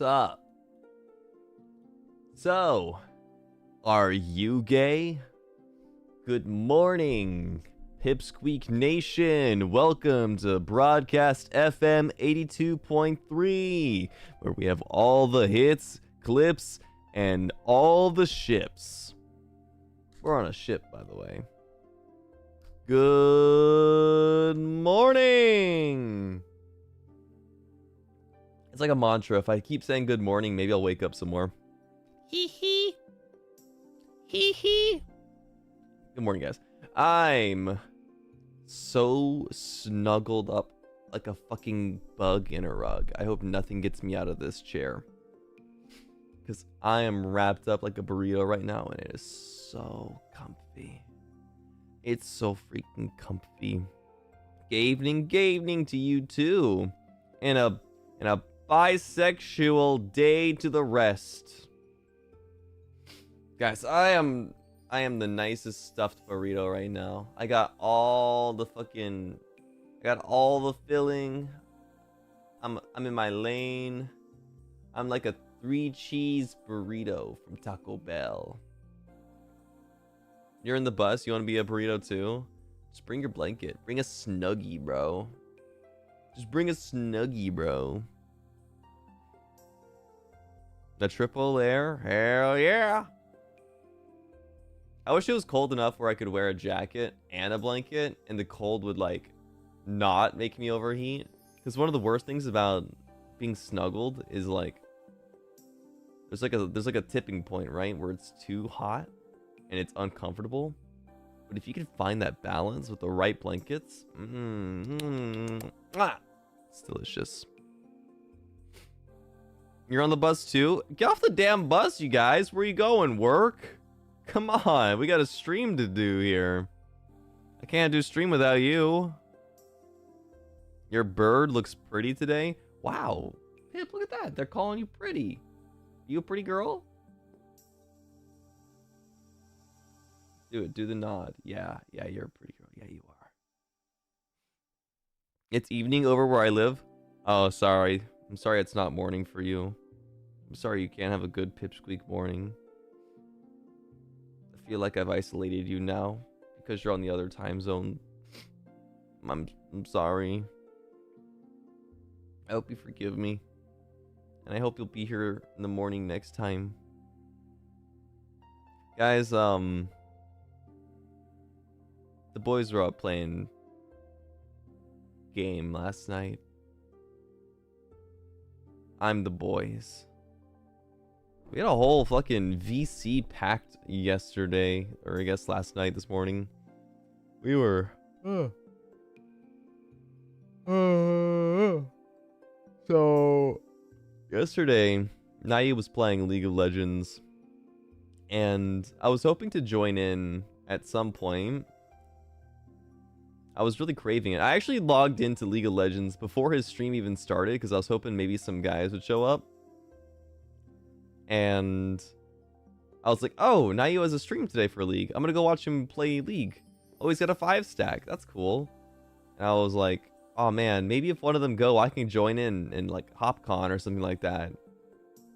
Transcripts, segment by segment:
What's up? So, are you gay? Good morning, Pipsqueak Nation. Welcome to Broadcast FM 82.3, where we have all the hits, clips, and all the ships. We're on a ship, by the way. Good morning. It's like a mantra. If I keep saying good morning, maybe I'll wake up some more. Hee hee. Hee hee. Good morning, guys. I'm so snuggled up like a fucking bug in a rug. I hope nothing gets me out of this chair, because I am wrapped up like a burrito right now, and it is so comfy. It's so freaking comfy. Good evening to you too. And a bisexual day to the rest. Guys, I am the nicest stuffed burrito right now. I got all the filling. I'm in my lane. I'm like a 3-cheese burrito from Taco Bell. You're in the bus, you want to be a burrito too? Just bring your blanket. Bring a snuggie, bro. Just bring a snuggie, bro. The triple air? Hell yeah! I wish it was cold enough where I could wear a jacket and a blanket, and the cold would, like, not make me overheat. Because one of the worst things about being snuggled is, like, there's like a tipping point, right? Where it's too hot and it's uncomfortable. But if you can find that balance with the right blankets, it's delicious. You're on the bus too? Get off the damn bus, you guys. Where are you going? Work? Come on, we got a stream to do here. I can't do stream without you. Your bird looks pretty today. Wow. Pip, look at that. They're calling you pretty. You a pretty girl? Do it. Do the nod. Yeah, you're a pretty girl. Yeah, you are. It's evening over where I live. Oh, sorry. I'm sorry it's not morning for you. I'm sorry you can't have a good Pipsqueak morning. I feel like I've isolated you now because you're on the other time zone. I'm sorry. I hope you forgive me. And I hope you'll be here in the morning next time. Guys, the boys were out playing game last night. I'm the boys. We had a whole fucking VC packed yesterday, or I guess last night, this morning. We were so yesterday, Naya was playing League of Legends, and I was hoping to join in at some point. I was really craving it. I actually logged into League of Legends before his stream even started because I was hoping maybe some guys would show up. And I was like, oh, Naya has a stream today for League. I'm going to go watch him play League. Oh, he's got a 5-stack. That's cool. And I was like, oh man, maybe if one of them go, I can join in like HopCon or something like that.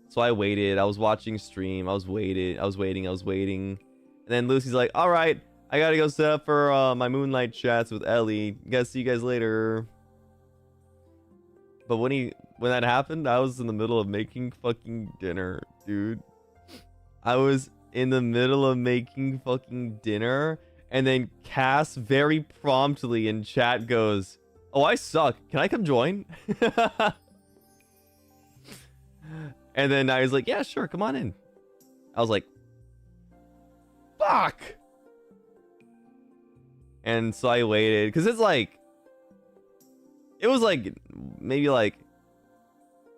So I waited. I was watching stream. I was waiting. And then Lucy's like, all right, I gotta go set up for my Moonlight chats with Ellie. Guys, see you guys later. But when that happened, I was in the middle of making fucking dinner, dude. I was in the middle of making fucking dinner, and then Cass very promptly in chat goes, oh, I suck. Can I come join? And then I was like, yeah, sure, come on in. I was like, fuck. And so I waited, because it was like maybe like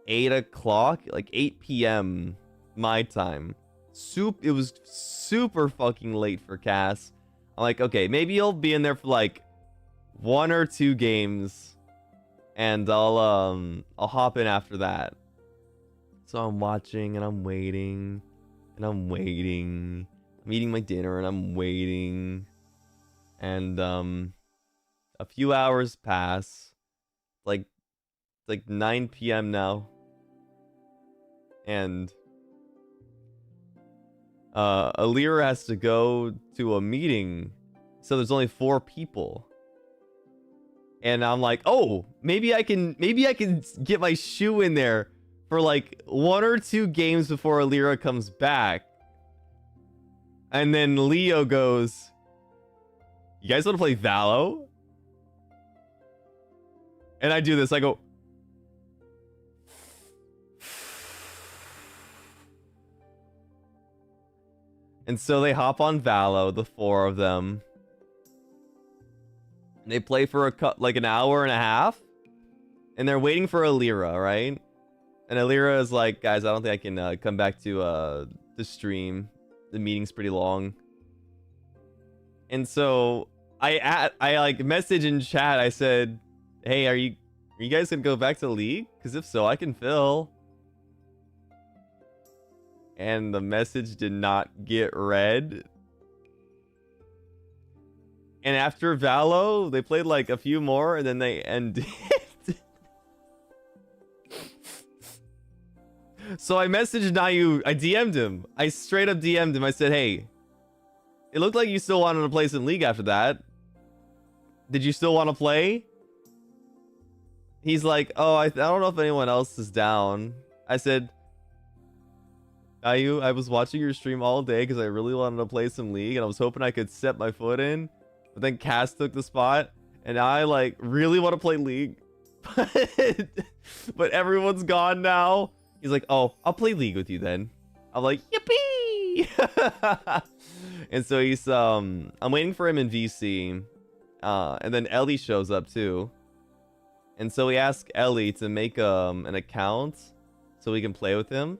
8 o'clock, like 8 p.m. my time. It was super fucking late for Cass. I'm like, okay, maybe he'll be in there for like 1 or 2 games, and I'll hop in after that. So I'm watching and I'm waiting and I'm waiting. I'm eating my dinner and I'm waiting. And a few hours pass. Like 9 p.m. now. And Alira has to go to a meeting, so there's only 4 people. And I'm like, oh, maybe I can get my shoe in there for like 1 or 2 games before Alira comes back. And then Leo goes, you guys want to play Valo? And I do this, I go, and so they hop on Valo, the 4 of them. They play for like an hour and a half. And they're waiting for Alira, right? And Alira is like, guys, I don't think I can come back to the stream. The meeting's pretty long. And so I like message in chat. I said, hey, are you guys gonna go back to League? Because if so, I can fill. And the message did not get read. And after Valo, they played like a few more, and then they ended. So I messaged Nayu. I DM'd him. I straight up DM'd him. I said, hey, it looked like you still wanted to play some League after that. Did you still want to play? He's like, oh, I don't know if anyone else is down. I said, Nayu, I was watching your stream all day because I really wanted to play some League, and I was hoping I could set my foot in. But then Cass took the spot, and I like really want to play League. But everyone's gone now. He's like, oh, I'll play League with you then. I'm like, yippee! And so he's I'm waiting for him in VC. And then Ellie shows up too. And so we ask Ellie to make an account so we can play with him.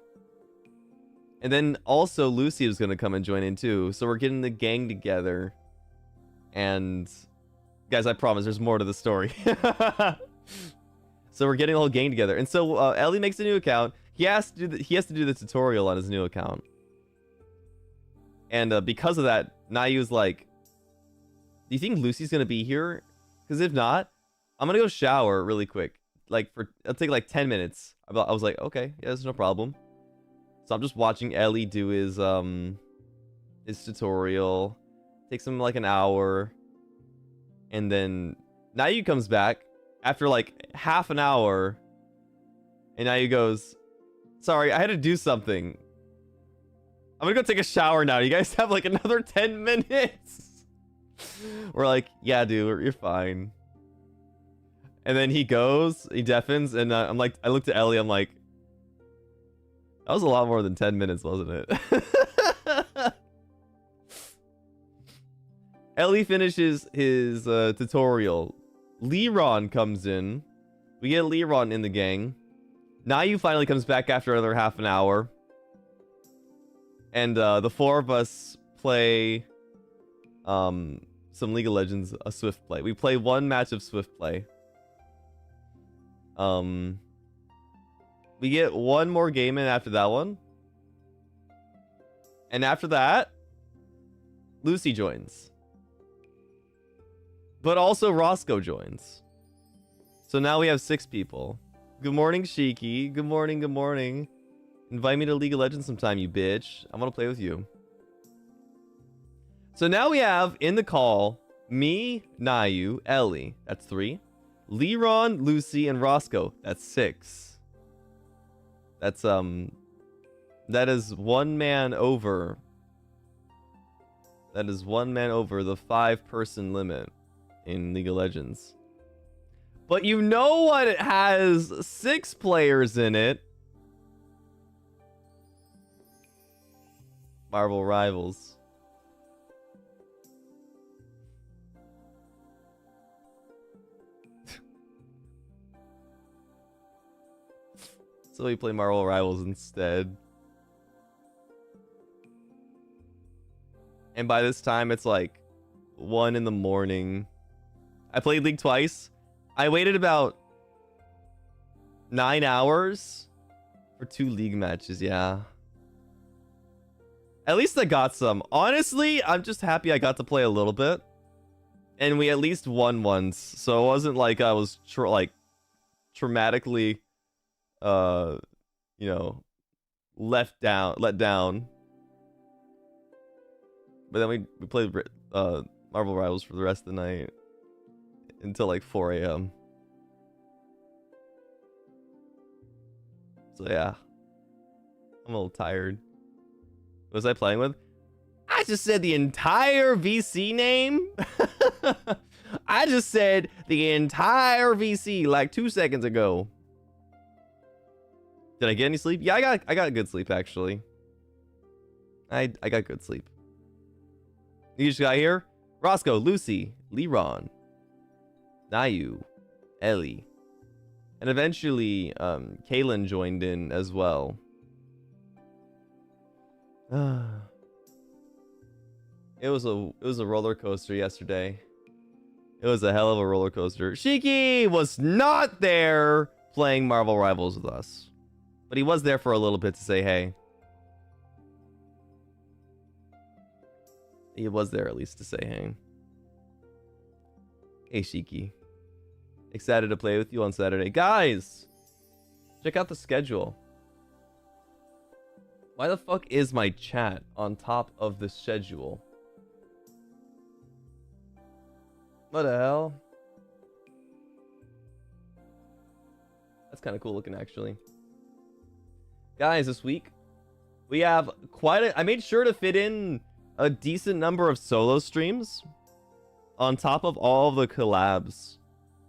And then also Lucy was gonna come and join in too. So we're getting the gang together. And guys, I promise there's more to the story. So we're getting the whole gang together. And so Ellie makes a new account. He has to do the tutorial on his new account. And because of that, Nayu's like, do you think Lucy's gonna be here? Because if not, I'm gonna go shower really quick. Like it'll take like 10 minutes. I was like, okay, yeah, there's no problem. So I'm just watching Ellie do his tutorial. Takes him like an hour. And then Nayu comes back after like half an hour. And Nayu goes, sorry, I had to do something. I'm gonna go take a shower now. You guys have like another 10 minutes. We're like, yeah, dude, you're fine. And then he goes, he deafens, and I'm like, I looked at Ellie, I'm like, that was a lot more than 10 minutes, wasn't it? Ellie finishes his tutorial. Liron comes in. We get Liron in the gang. Nayu finally comes back after another half an hour. And the 4 of us play some League of Legends, a Swift play. We play 1 match of Swift play. We get 1 more game in after that one. And after that, Lucy joins. But also Roscoe joins. So now we have 6 people. Good morning, Shiki. Good morning, good morning. Invite me to League of Legends sometime, you bitch. I want to play with you. So now we have in the call me, Nayu, Ellie. That's 3. Liron, Lucy, and Roscoe. That's 6. That's that is 1 man over. That is 1 man over the 5-person limit in League of Legends. But you know what? It has 6 players in it. Marvel Rivals. So we play Marvel Rivals instead. And by this time, it's like 1 in the morning. I played League twice. I waited about 9 hours for 2 League matches, yeah. At least I got some. Honestly, I'm just happy I got to play a little bit. And we at least won once. So it wasn't like I was traumatically, you know, let down. But then we played Marvel Rivals for the rest of the night until like 4 a.m. So yeah, I'm a little tired. What was I playing with? I just said the entire VC name. I just said the entire VC like 2 seconds ago. Did I get any sleep? Yeah, I got good sleep actually. I got good sleep. You just got here? Roscoe, Lucy, Leron, Nayu, Ellie, and eventually Kaylin joined in as well. It was a roller coaster yesterday. It was a hell of a roller coaster. Shiki was not there playing Marvel Rivals with us, but he was there for a little bit to say hey. He was there at least to say hey. Hey Shiki. Excited to play with you on Saturday. Guys, check out the schedule. Why the fuck is my chat on top of the schedule? What the hell? That's kind of cool looking actually. Guys, this week we have I made sure to fit in a decent number of solo streams on top of all of the collabs,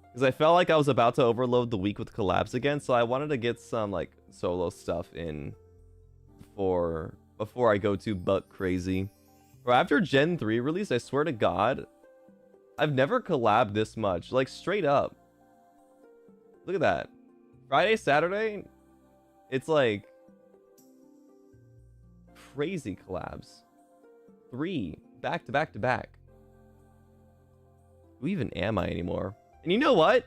because I felt like I was about to overload the week with collabs again, so I wanted to get some like solo stuff in before I go too butt crazy. Or after Gen 3 release, I swear to God, I've never collabed this much, like straight up. Look at that. Friday, Saturday, it's like crazy collabs. 3 back to back to back. Who even am I anymore? And you know what?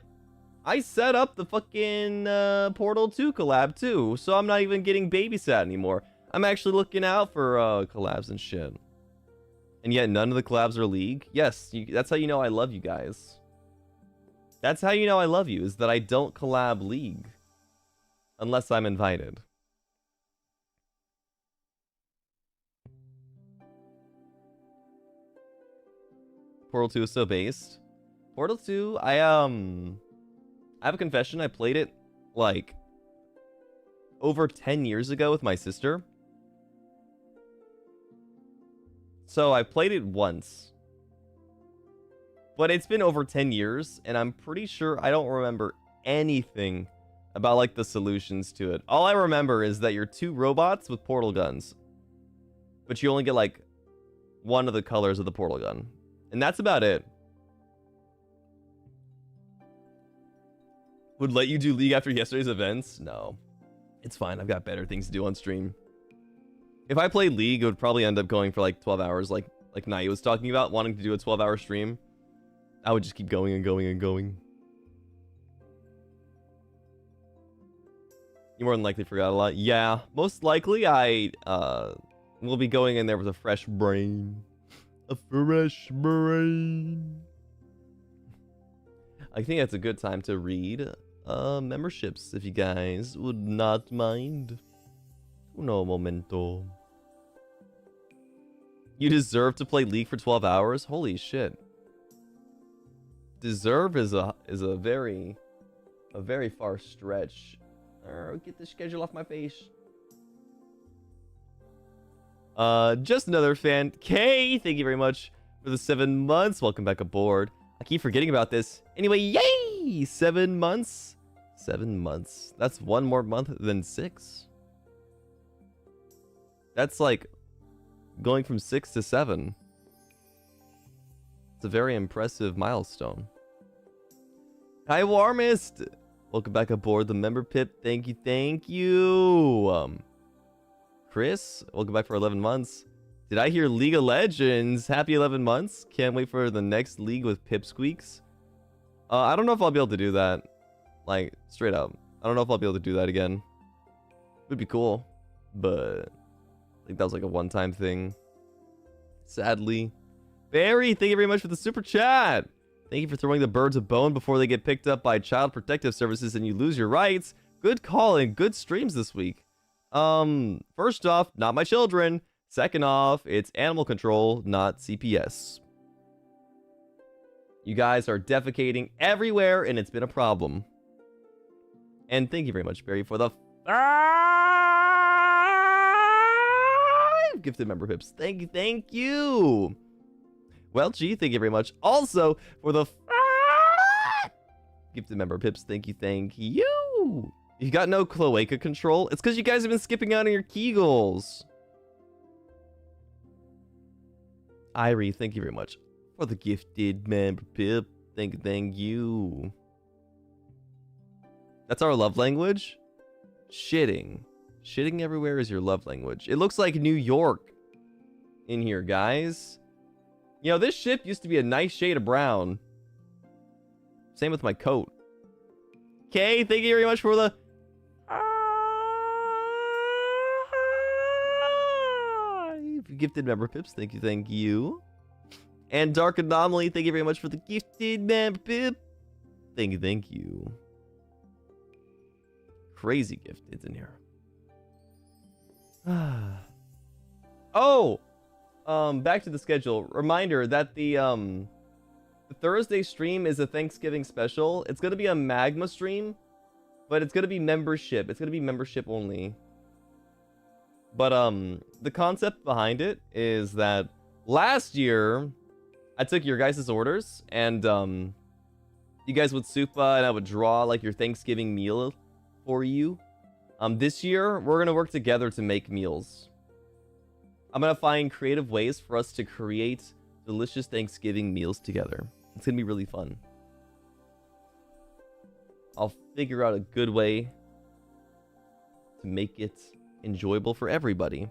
I set up the fucking Portal 2 collab too, so I'm not even getting babysat anymore. I'm actually looking out for collabs and shit. And yet none of the collabs are League. Yes, that's how you know I love you guys. That's how you know I love you, is that I don't collab League unless I'm invited. Portal 2 is so based. Portal 2, I have a confession. I played it like over 10 years ago with my sister. So I played it once. But it's been over 10 years, and I'm pretty sure I don't remember anything about like the solutions to it. All I remember is that you're 2 robots with portal guns, but you only get like one of the colors of the portal gun. And that's about it. Would let you do League after yesterday's events? No. It's fine. I've got better things to do on stream. If I played League, it would probably end up going for like 12 hours, like Nai was talking about, wanting to do a 12-hour stream. I would just keep going and going and going. You more than likely forgot a lot. Yeah, most likely I will be going in there with a fresh brain. A fresh brain. I think that's a good time to read memberships, if you guys would not mind. Uno momento. You deserve to play League for 12 hours? Holy shit. Deserve is a very far stretch. Get the schedule off my face. Just another fan. Kay, thank you very much for the 7 months. Welcome back aboard. I keep forgetting about this. Anyway, yay! 7 months. 7 months. That's 1 more month than 6. That's like going from 6 to 7. It's a very impressive milestone. Hi, Warmest. Welcome back aboard the member pip. Thank you, thank you. Chris, welcome back for 11 months. Did I hear League of Legends? Happy 11 months. Can't wait for the next League with Pipsqueaks. I don't know if I'll be able to do that. Like, straight up. I don't know if I'll be able to do that again. It would be cool, but I think that was like a one-time thing. Sadly. Barry, thank you very much for the super chat. Thank you for throwing the birds a bone before they get picked up by Child Protective Services and you lose your rights. Good call and good streams this week. First off, not my children. Second off, it's animal control, not CPS. You guys are defecating everywhere, and it's been a problem. And thank you very much, Barry, for the 5 gifted member pips. Thank you. Well, gee, thank you very much. Also, for the 5 gifted member pips, thank you. You got no cloaca control? It's because you guys have been skipping out on your Kegels. Irie, thank you very much for the gifted member pip. Thank you. That's our love language? Shitting. Shitting everywhere is your love language. It looks like New York in here, guys. You know, this ship used to be a nice shade of brown. Same with my coat. Okay, thank you very much for the... gifted member pips. Thank you. And Dark Anomaly, thank you very much for the gifted member pip. Thank you. Crazy gifteds in here. Back to the schedule. Reminder that the Thursday stream is a Thanksgiving special. It's gonna be a magma stream, but it's gonna be membership. It's gonna be membership only. But the concept behind it is that last year I took your guys' orders and you guys would soupa and I would draw like your Thanksgiving meal for you. This year we're gonna work together to make meals. I'm gonna find creative ways for us to create delicious Thanksgiving meals together. It's gonna be really fun. I'll figure out a good way to make it enjoyable for everybody.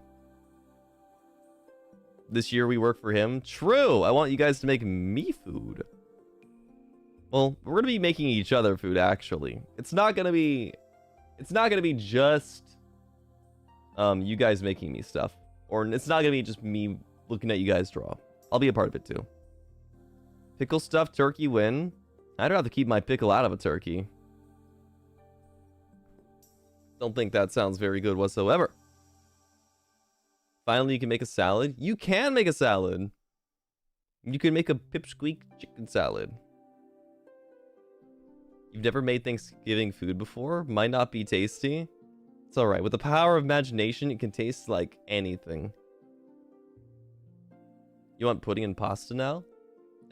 This year we work for him. True! I want you guys to make me food. Well, we're gonna be making each other food, actually. It's not gonna be just you guys making me stuff. Or it's not gonna be just me looking at you guys draw. I'll be a part of it too. Pickle stuffed turkey win. I'd rather keep my pickle out of a turkey. Don't think that sounds very good whatsoever. Finally, you can make a salad. You can make a salad. You can make a pipsqueak chicken salad. You've never made Thanksgiving food before? Might not be tasty. It's alright. With the power of imagination, it can taste like anything. You want pudding and pasta now?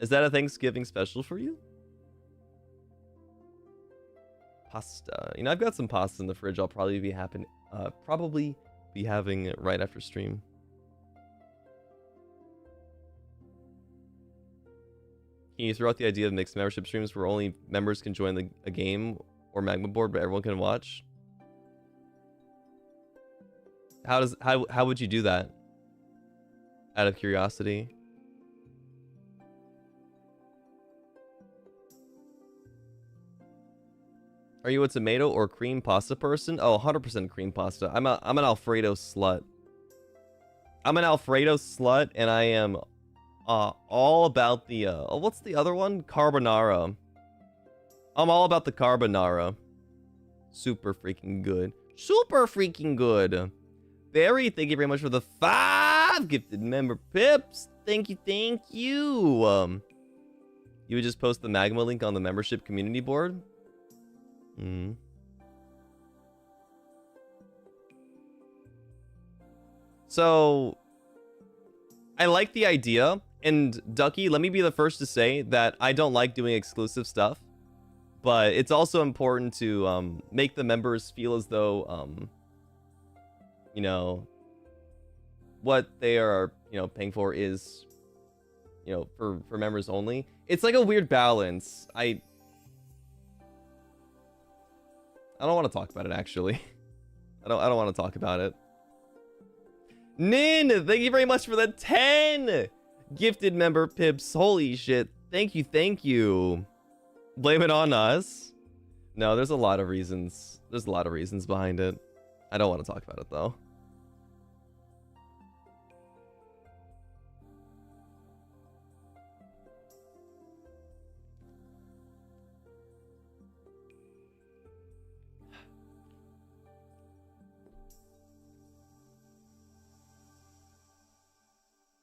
Is that a Thanksgiving special for you? Pasta. You know, I've got some pasta in the fridge. I'll probably be having it right after stream. Can you throw out the idea of mixed membership streams where only members can join a game or magma board, but everyone can watch? How would you do that? Out of curiosity. Are you a tomato or cream pasta person? Oh, 100% cream pasta. I'm an Alfredo slut. I'm an Alfredo slut, and I am all about the what's the other one? Carbonara. I'm all about the carbonara. Super freaking good. Super freaking good. Barry, thank you very much for the 5 gifted member pips. Thank you. You would just post the magma link on the membership community board? So I like the idea, and Ducky, let me be the first to say that I don't like doing exclusive stuff, but it's also important to make the members feel as though you know, what they are, you know, paying for is, you know, for members only. It's like a weird balance. I don't want to talk about it, actually. I don't want to talk about it. Nin, thank you very much for the 10 gifted member pips. Holy shit. Thank you. Blame it on us. No, there's a lot of reasons. There's a lot of reasons behind it. I don't want to talk about it, though.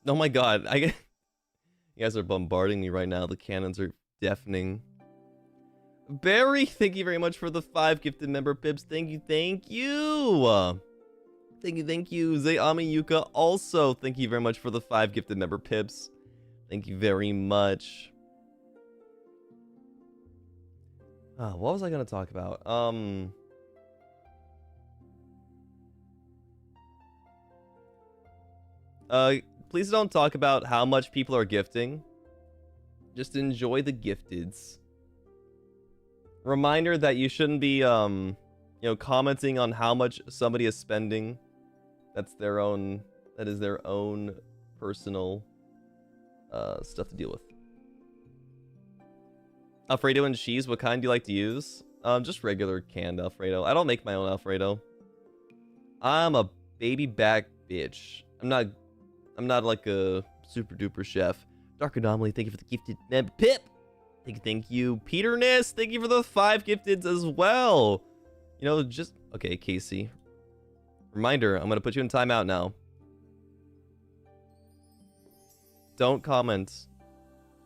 Oh my god, you guys are bombarding me right now. The cannons are deafening. Barry, thank you very much for the 5 gifted member pips. Thank you, thank you. Thank you. Zayami Yuka also, thank you very much for the 5 gifted member pips. Thank you very much. What was I gonna talk about? Please don't talk about how much people are gifting. Just enjoy the gifteds. Reminder that you shouldn't be, you know, commenting on how much somebody is spending. That is their own personal, stuff to deal with. Alfredo and cheese, what kind do you like to use? Just regular canned Alfredo. I don't make my own Alfredo. I'm a baby back bitch. I'm not like a super duper chef. Dark Anomaly, thank you for the gifted pip. Thank you. Peterness, thank you for the 5 gifteds as well. You know, just okay, Casey. Reminder, I'm gonna put you in timeout now. Don't comment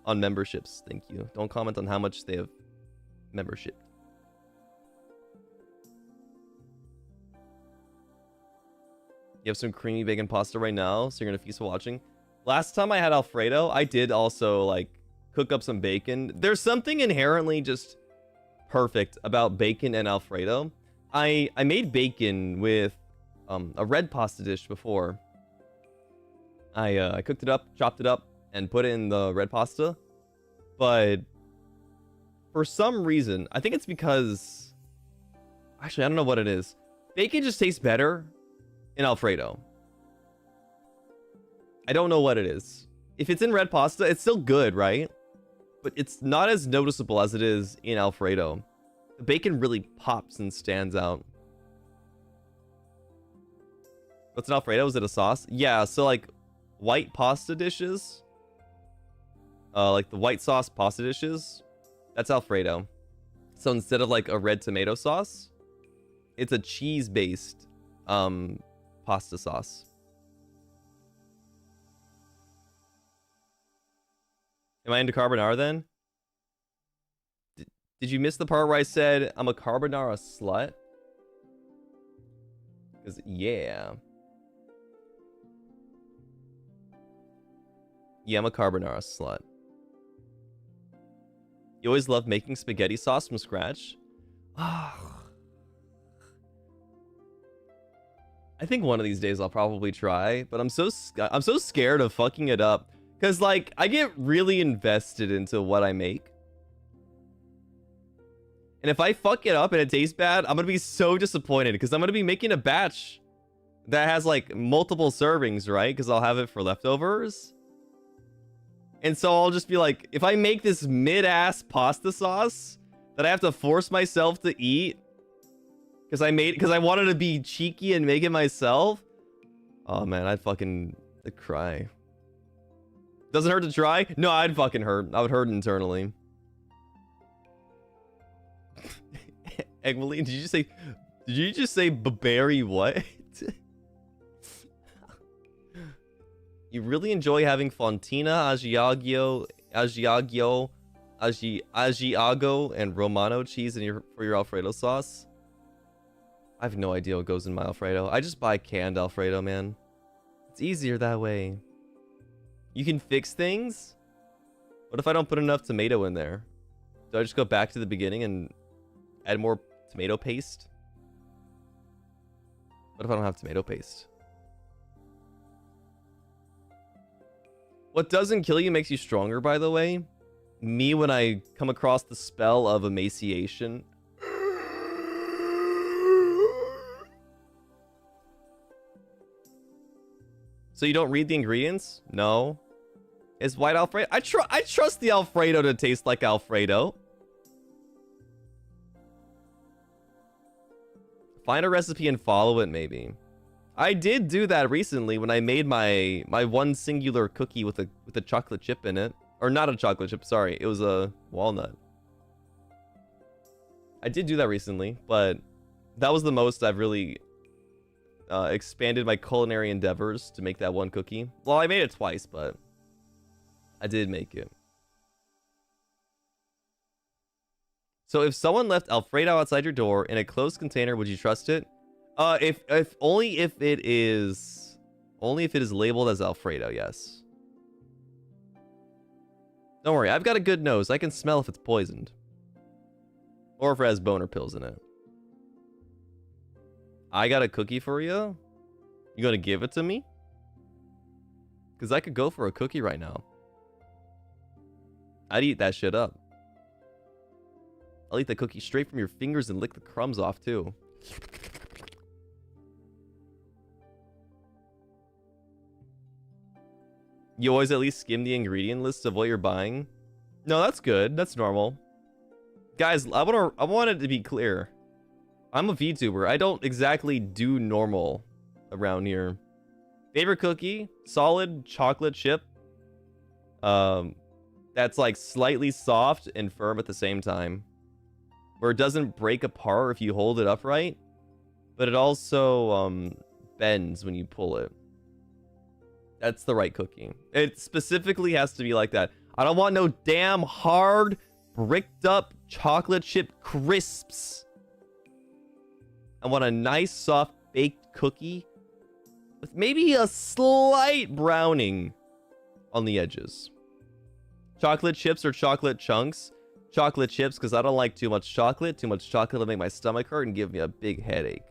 on memberships, thank you. Don't comment on how much they have membership. You have some creamy bacon pasta right now, so you're gonna feast while watching. Last time I had Alfredo, I did also like cook up some bacon. There's something inherently just perfect about bacon and Alfredo. I made bacon with a red pasta dish before. I cooked it up, chopped it up, and put it in the red pasta. But for some reason, I think it's because... Actually, I don't know what it is. Bacon just tastes better in Alfredo. I don't know what it is. If it's in red pasta, it's still good, right? But it's not as noticeable as it is in Alfredo. The bacon really pops and stands out. What's an Alfredo? Is it a sauce? Yeah, so like white pasta dishes, like the white sauce pasta dishes, that's Alfredo. So instead of like a red tomato sauce, it's a cheese-based pasta sauce. Am I into carbonara then? Did you miss the part where I said I'm a carbonara slut? Because, yeah. Yeah, I'm a carbonara slut. You always love making spaghetti sauce from scratch? I think one of these days I'll probably try, but I'm so scared of fucking it up. Because, like, I get really invested into what I make. And if I fuck it up and it tastes bad, I'm going to be so disappointed. Because I'm going to be making a batch that has, like, multiple servings, right? Because I'll have it for leftovers. And so I'll just be like, if I make this mid-ass pasta sauce that I have to force myself to eat because I wanted to be cheeky and make it myself. Oh, man, I'd cry. Does it hurt to try? No, I'd fucking hurt. I would hurt internally. Egweline, did you just say Barry what? You really enjoy having Fontina, Asiago, and Romano cheese for your Alfredo sauce? I have no idea what goes in my Alfredo. I just buy canned Alfredo, man. It's easier that way. You can fix things? What if I don't put enough tomato in there? Do I just go back to the beginning and add more tomato paste? What if I don't have tomato paste? What doesn't kill you makes you stronger, by the way. Me, when I come across the spell of emaciation. So you don't read the ingredients? No. Is white Alfredo? I trust the Alfredo to taste like Alfredo. Find a recipe and follow it, maybe. I did do that recently when I made my one singular cookie with a chocolate chip in it. Or not a chocolate chip, sorry. It was a walnut. I did do that recently, but that was the most I've really expanded my culinary endeavors to make that one cookie. Well, I made it twice, but I did make it. So if someone left Alfredo outside your door in a closed container, would you trust it? If only if it is labeled as Alfredo, yes. Don't worry, I've got a good nose. I can smell if it's poisoned. Or if it has boner pills in it. I got a cookie for you? You gonna give it to me? Because I could go for a cookie right now. I'd eat that shit up. I'll eat the cookie straight from your fingers and lick the crumbs off too. You always at least skim the ingredient list of what you're buying? No, that's good. That's normal. Guys, I wanted to be clear. I'm a VTuber. I don't exactly do normal around here. Favorite cookie? Solid chocolate chip. That's like slightly soft and firm at the same time. Where it doesn't break apart if you hold it upright. But it also bends when you pull it. That's the right cookie. It specifically has to be like that. I don't want no damn hard, bricked up chocolate chip crisps. I want a nice, soft, baked cookie with maybe a slight browning on the edges. Chocolate chips or chocolate chunks? Chocolate chips, because I don't like too much chocolate. Too much chocolate will make my stomach hurt and give me a big headache.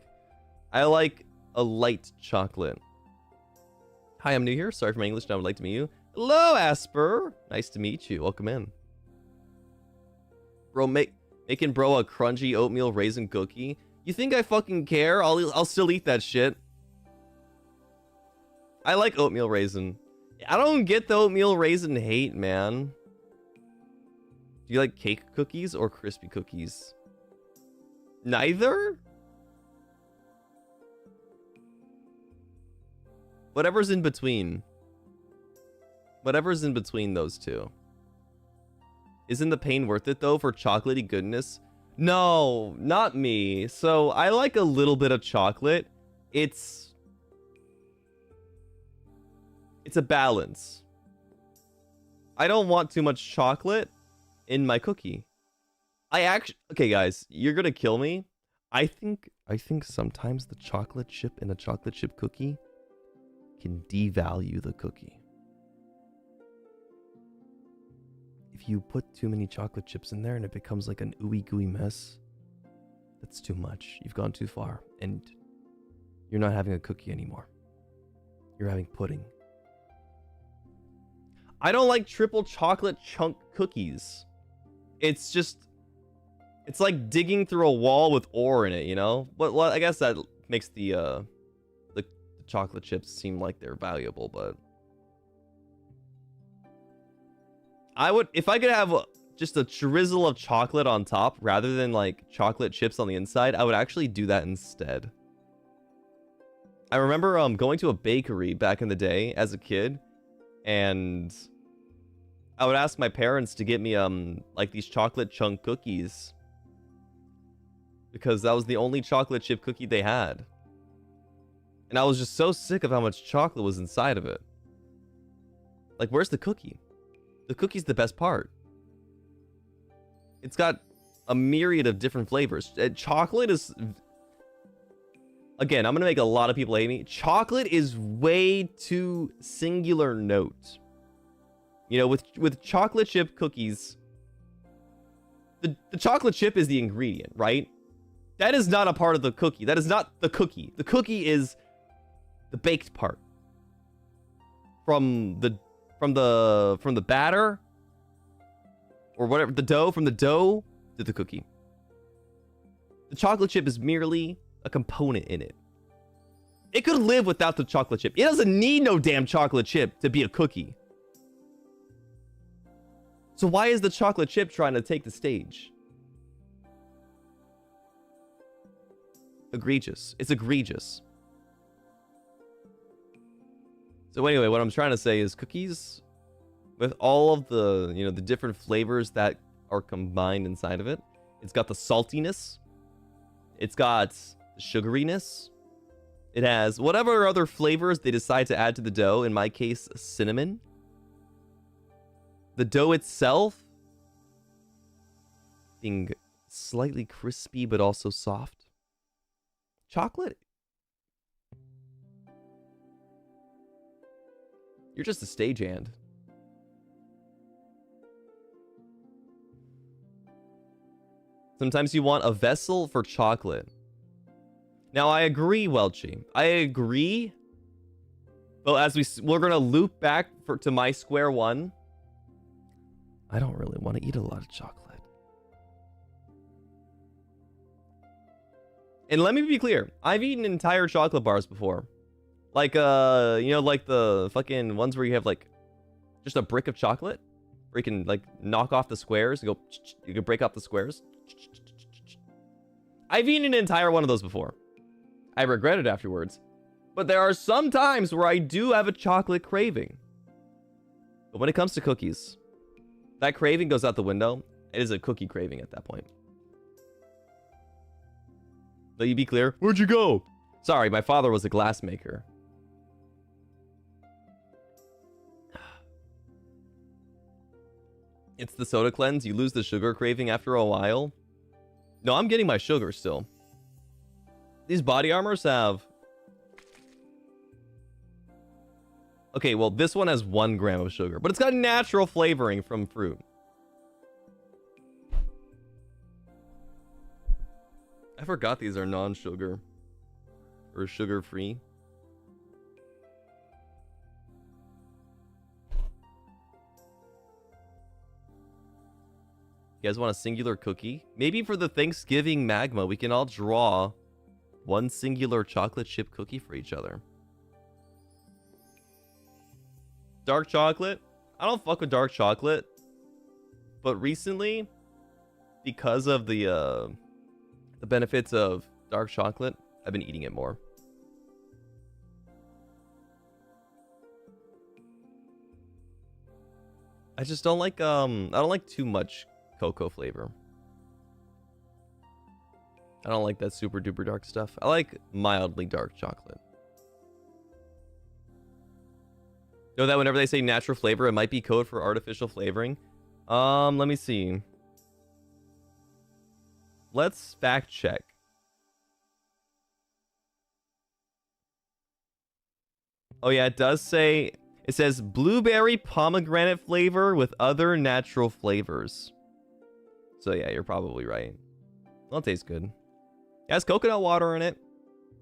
I like a light chocolate. Hi, I'm new here. Sorry for my English. I would like to meet you. Hello, Asper. Nice to meet you. Welcome in. Bro, making bro a crunchy oatmeal raisin cookie. You think I fucking care? I'll still eat that shit. I like oatmeal raisin. I don't get the oatmeal raisin hate, man. Do you like cake cookies or crispy cookies? Neither? Whatever's in between. Whatever's in between those two. Isn't the pain worth it though for chocolatey goodness? No, not me. So I like a little bit of chocolate. It's a balance. I don't want too much chocolate in my cookie. Okay guys, you're gonna kill me. I think sometimes the chocolate chip in a chocolate chip cookie can devalue the cookie. If you put too many chocolate chips in there and it becomes like an ooey gooey mess, that's too much. You've gone too far and you're not having a cookie anymore. You're having pudding. I don't like triple chocolate chunk cookies. It's like digging through a wall with ore in it, you know? Well, I guess that makes the chocolate chips seem like they're valuable, but I would, if I could have just a drizzle of chocolate on top rather than like chocolate chips on the inside, I would actually do that instead. I remember going to a bakery back in the day as a kid, and I would ask my parents to get me like these chocolate chunk cookies because that was the only chocolate chip cookie they had. And I was just so sick of how much chocolate was inside of it. Like, where's the cookie? The cookie's the best part. It's got a myriad of different flavors. Chocolate is... Again, I'm going to make a lot of people hate me. Chocolate is way too singular note. You know, with chocolate chip cookies, the chocolate chip is the ingredient, right? That is not a part of the cookie. That is not the cookie. The cookie is the baked part. From the batter or whatever, the dough, from the dough to the cookie. The chocolate chip is merely a component in it. It could live without the chocolate chip. It doesn't need no damn chocolate chip to be a cookie. So why is the chocolate chip trying to take the stage? Egregious. It's egregious. So anyway, what I'm trying to say is cookies with all of the, you know, the different flavors that are combined inside of it. It's got the saltiness. It's got the sugariness. It has whatever other flavors they decide to add to the dough. In my case, cinnamon. The dough itself being slightly crispy, but also soft. Chocolate? You're just a stagehand. Sometimes you want a vessel for chocolate. Now, I agree, Welchie. I agree. But as we're going to loop back to my square one. I don't really want to eat a lot of chocolate. And let me be clear. I've eaten entire chocolate bars before. Like, you know, like the fucking ones where you have, like, just a brick of chocolate. Where you can, like, knock off the squares. You can break off the squares. I've eaten an entire one of those before. I regret it afterwards. But there are some times where I do have a chocolate craving. But when it comes to cookies, that craving goes out the window. It is a cookie craving at that point. Let you be clear. Where'd you go? Sorry, my father was a glass maker. It's the soda cleanse. You lose the sugar craving after a while. No, I'm getting my sugar still. These body armors have... Okay, well, this one has 1 gram of sugar, but it's got natural flavoring from fruit. I forgot these are non-sugar. Or sugar-free. You guys want a singular cookie? Maybe for the Thanksgiving magma, we can all draw one singular chocolate chip cookie for each other. Dark chocolate? I don't fuck with dark chocolate. But recently, because of the benefits of dark chocolate, I've been eating it more. I just don't like I don't like too much cocoa flavor. I don't like that super duper dark stuff. I like mildly dark chocolate. Know that whenever they say natural flavor, it might be code for artificial flavoring. Let me see. Let's fact check. Oh yeah, it does say, it says blueberry pomegranate flavor with other natural flavors. So yeah, you're probably right. Well, it tastes good. It has coconut water in it,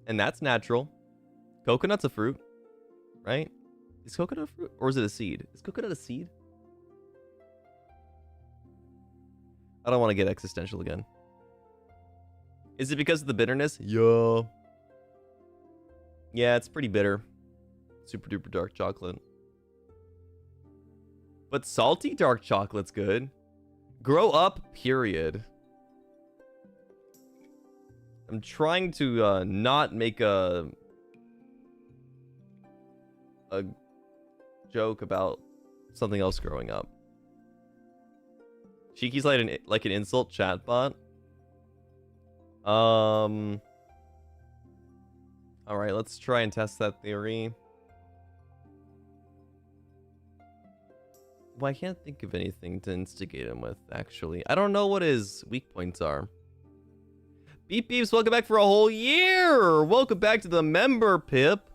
and that's natural. Coconut's a fruit, right? Is coconut a fruit, or is it a seed? Is coconut a seed? I don't want to get existential again. Is it because of the bitterness? Yeah. Yeah, it's pretty bitter. Super duper dark chocolate. But salty dark chocolate's good. Grow up, period. I'm trying to not make a joke about something else growing up. Cheeky's like an insult chatbot. Alright, let's try and test that theory. Well, I can't think of anything to instigate him with, actually. I don't know what his weak points are. Beep Beeps, welcome back for a whole year! Welcome back to the member, Pip.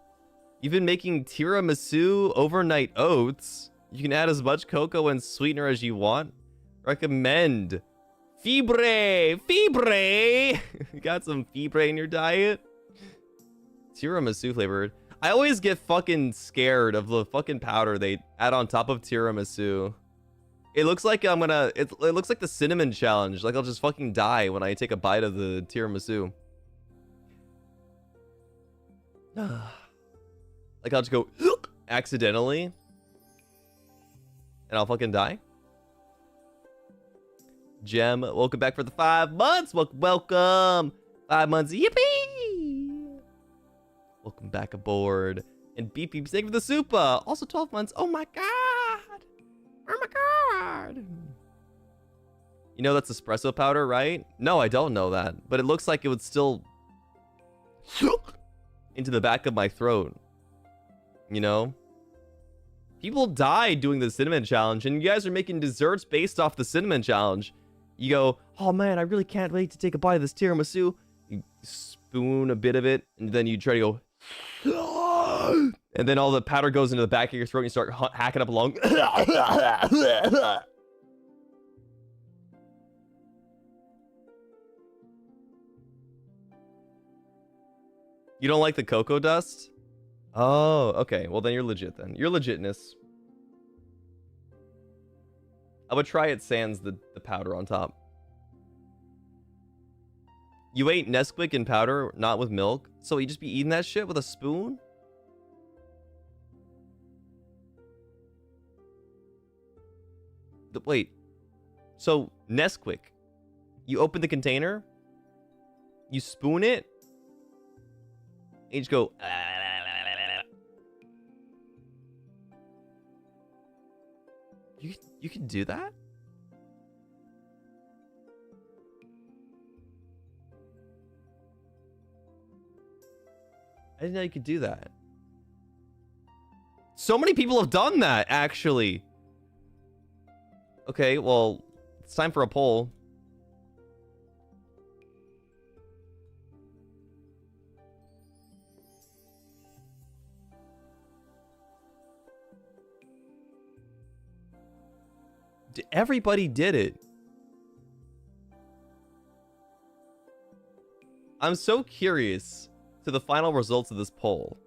You've been making tiramisu overnight oats. You can add as much cocoa and sweetener as you want. Recommend. Fibre! Fibre! You got some fibre in your diet? Tiramisu flavored. I always get fucking scared of the fucking powder they add on top of tiramisu. It looks like I'm gonna... It looks like the cinnamon challenge. Like I'll just fucking die when I take a bite of the tiramisu. Like I'll just go... accidentally. And I'll fucking die. Gem, welcome back for the 5 months. Welcome. 5 months. Yippee! Welcome back aboard. And Beep Beep, thank you for the super. Also 12 months. Oh my god. Oh my god. You know that's espresso powder, right? No, I don't know that. But it looks like it would still... into the back of my throat. You know? People died doing the cinnamon challenge, and you guys are making desserts based off the cinnamon challenge. You go, oh man, I really can't wait to take a bite of this tiramisu. You spoon a bit of it, and then you try to go, and then all the powder goes into the back of your throat, and you start hacking up along. You don't like the cocoa dust? Oh, okay. Well, then you're legit then. You're legitness. I would try it sans the powder on top. You ate Nesquik and powder, not with milk? So you just be eating that shit with a spoon? Wait. So, Nesquik. You open the container? You spoon it? And you just go... You can do that? I didn't know you could do that. So many people have done that, actually. Okay, well, it's time for a poll. Everybody did it. I'm so curious to the final results of this poll.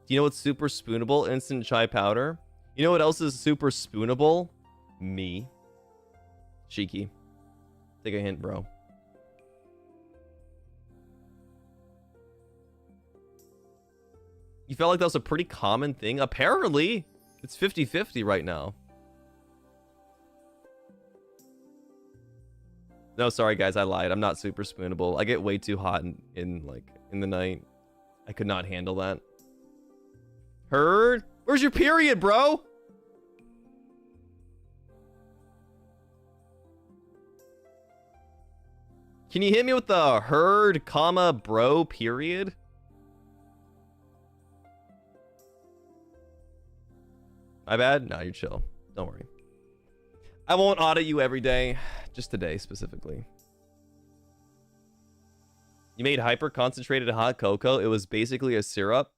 Do you know what's super spoonable? Instant chai powder. You know what else is super spoonable? Me. Cheeky. Take a hint, bro. You felt like that was a pretty common thing? Apparently. It's 50-50 right now. No, sorry guys, I lied. I'm not super spoonable. I get way too hot in the night. I could not handle that. Heard? Where's your period, bro? Can you hit me with the heard, comma, bro, period? My bad? No, you're chill. Don't worry. I won't audit you every day. Just today, specifically. You made hyper concentrated hot cocoa. It was basically a syrup.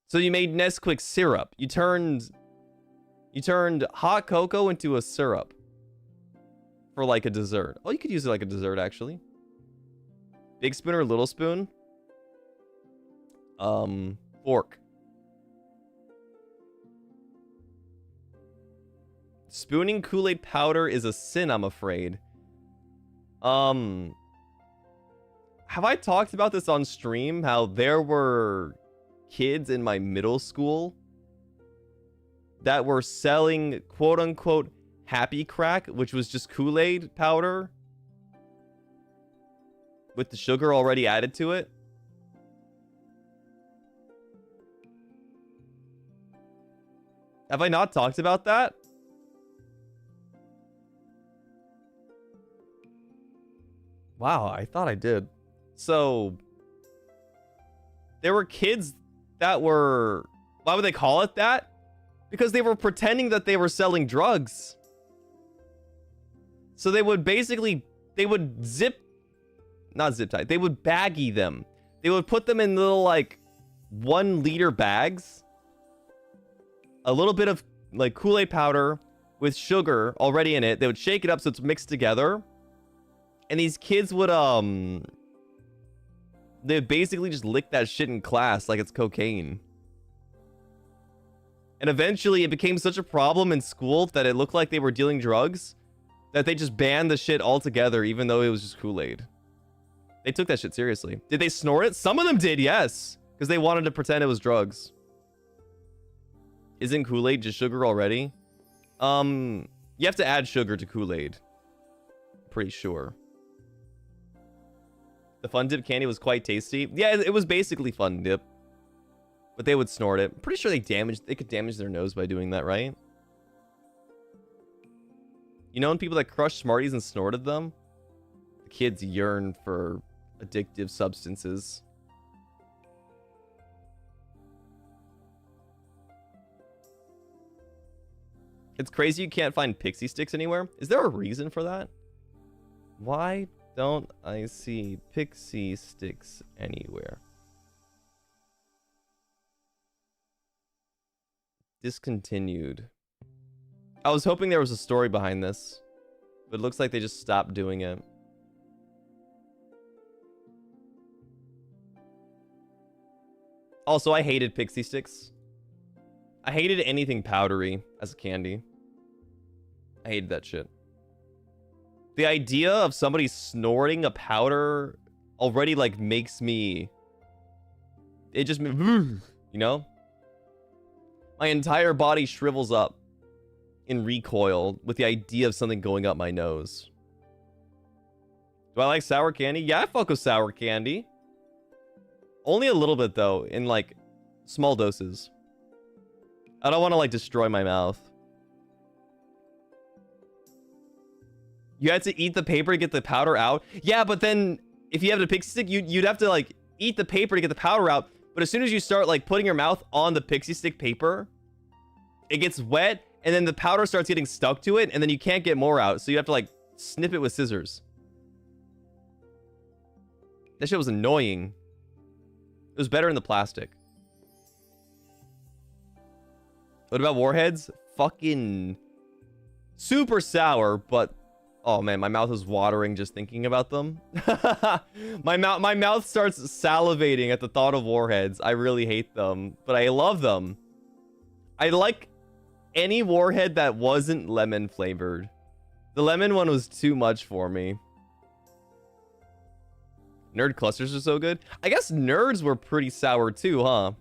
So you made Nesquik syrup. You turned hot cocoa into a syrup. For like a dessert. Oh, you could use it like a dessert, actually. Big spoon or little spoon? Fork. Spooning Kool-Aid powder is a sin, I'm afraid. Have I talked about this on stream? How there were kids in my middle school that were selling quote-unquote happy crack, which was just Kool-Aid powder with the sugar already added to it. Have I not talked about that? Wow, I thought I did. So, there were kids that were... Why would they call it that? Because they were pretending that they were selling drugs. So they would basically... They would not zip tie. They would baggie them. They would put them in little, like, 1 liter bags. A little bit of, like, Kool-Aid powder with sugar already in it. They would shake it up so it's mixed together. And these kids would, they'd basically just lick that shit in class like it's cocaine. And eventually it became such a problem in school that it looked like they were dealing drugs that they just banned the shit altogether, even though it was just Kool-Aid. They took that shit seriously. Did they snort it? Some of them did, yes. Because they wanted to pretend it was drugs. Isn't Kool-Aid just sugar already? You have to add sugar to Kool-Aid. Pretty sure. The Fun Dip candy was quite tasty. Yeah, it was basically Fun Dip. But they would snort it. I'm pretty sure they could damage their nose by doing that, right? You know when people that crushed Smarties and snorted them? The kids yearn for addictive substances. It's crazy you can't find pixie sticks anywhere. Is there a reason for that? Why don't I see pixie sticks anywhere? Discontinued. I was hoping there was a story behind this, but it looks like they just stopped doing it. Also, I hated pixie sticks. I hated anything powdery as a candy. I hated that shit. The idea of somebody snorting a powder already like makes me... It just... You know? My entire body shrivels up in recoil with the idea of something going up my nose. Do I like sour candy? Yeah, I fuck with sour candy. Only a little bit though, in like small doses. I don't want to like destroy my mouth. You had to eat the paper to get the powder out? Yeah, but then if you have the pixie stick, you'd have to like eat the paper to get the powder out. But as soon as you start like putting your mouth on the pixie stick paper, it gets wet and then the powder starts getting stuck to it and then you can't get more out. So you have to like snip it with scissors. That shit was annoying. It was better in the plastic. What about warheads? Fucking super sour, but oh man, my mouth is watering just thinking about them. My mouth starts salivating at the thought of warheads. I really hate them, but I love them. I like any warhead that wasn't lemon flavored. The lemon one was too much for me. Nerd clusters are so good. I guess nerds were pretty sour too, huh?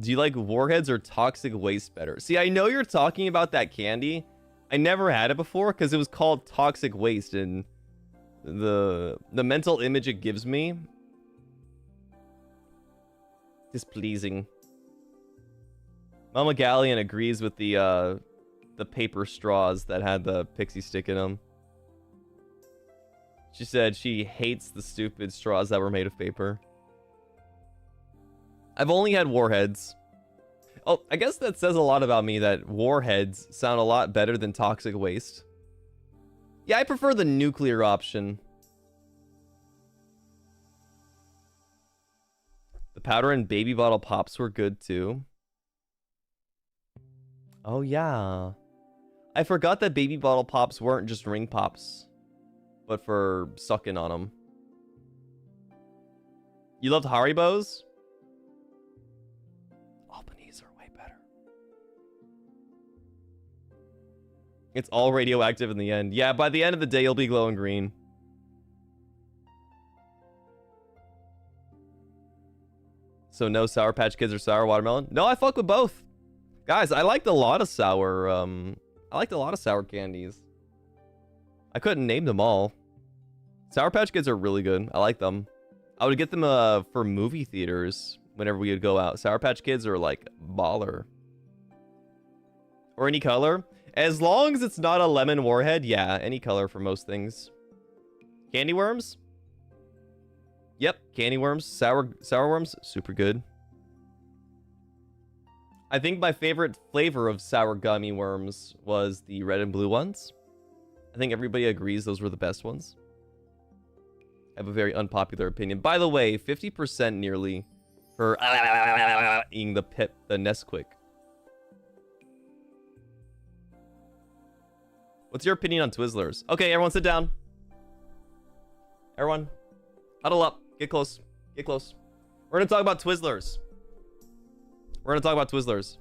Do you like warheads or toxic waste better? See, I know you're talking about that candy. I never had it before because it was called toxic waste, and the mental image it gives me, displeasing. Mama Galleon agrees with the paper straws that had the pixie stick in them. She said she hates the stupid straws that were made of paper. I've only had warheads. Oh, I guess that says a lot about me that warheads sound a lot better than toxic waste. Yeah, I prefer the nuclear option. The powder and baby bottle pops were good too. Oh yeah. I forgot that baby bottle pops weren't just ring pops, but for sucking on them. You loved Haribos? Albanese are way better. It's all radioactive in the end. Yeah, by the end of the day, you'll be glowing green. So no Sour Patch Kids or sour watermelon? No, I fuck with both. Guys, I liked a lot of sour, candies. I couldn't name them all. Sour Patch Kids are really good. I like them. I would get them for movie theaters whenever we would go out. Sour Patch Kids are like baller. Or any color. As long as it's not a lemon warhead, yeah, any color for most things. Candy worms? Yep, candy worms. Sour worms, super good. I think my favorite flavor of sour gummy worms was the red and blue ones. I think everybody agrees those were the best ones. I have a very unpopular opinion. By the way, 50% nearly for eating the Nesquik. What's your opinion on Twizzlers? Okay, everyone sit down. Everyone, huddle up. Get close. Get close. We're going to talk about Twizzlers. We're going to talk about Twizzlers.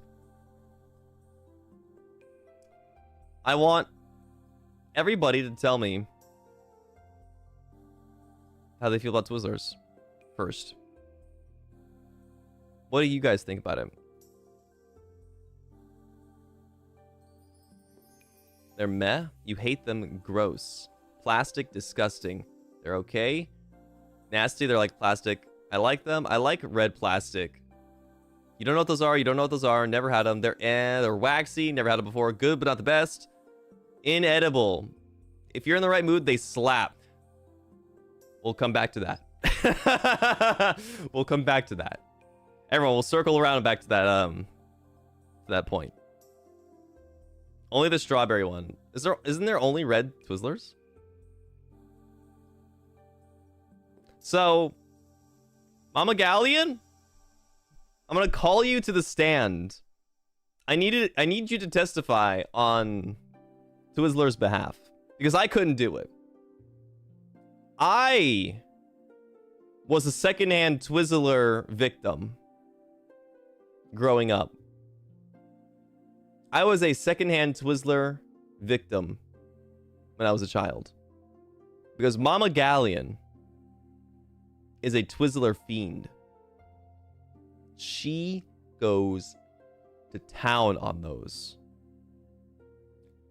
I want everybody to tell me how they feel about Twizzlers first. What do you guys think about it? They're meh. You hate them. Gross. Plastic. Disgusting. They're okay. Nasty. They're like plastic. I like them. I like red plastic. You don't know what those are. You don't know what those are. Never had them. They're waxy. Never had them before. Good, but not the best. Inedible. If you're in the right mood, they slap. We'll come back to that. We'll come back to that. Everyone, we'll circle around and back to that point. Only the strawberry one. Isn't there only red Twizzlers? So, Mama Galleon, I'm gonna call you to the stand. I need you to testify on Twizzler's behalf because I couldn't do it. I was a secondhand Twizzler victim growing up. I was a secondhand Twizzler victim when I was a child because Mama Galleon is a Twizzler fiend. She goes to town on those.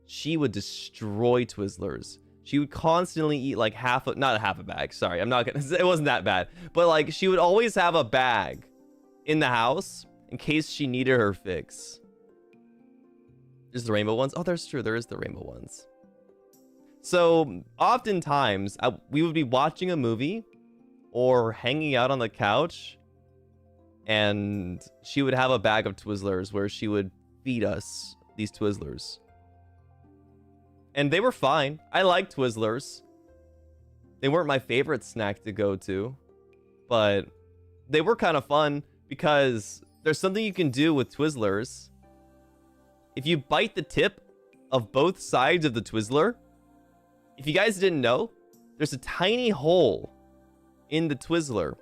She would destroy Twizzlers. She would constantly eat like not half a bag. Sorry, I'm not gonna. It wasn't that bad, but like she would always have a bag in the house in case she needed her fix. There's the rainbow ones. Oh, that's true. There is the rainbow ones. So oftentimes we would be watching a movie or hanging out on the couch, and she would have a bag of Twizzlers where she would feed us these Twizzlers. And they were fine. I liked Twizzlers. They weren't my favorite snack to go to, but they were kind of fun because there's something you can do with Twizzlers. If you bite the tip of both sides of the Twizzler, if you guys didn't know, there's a tiny hole in the Twizzler,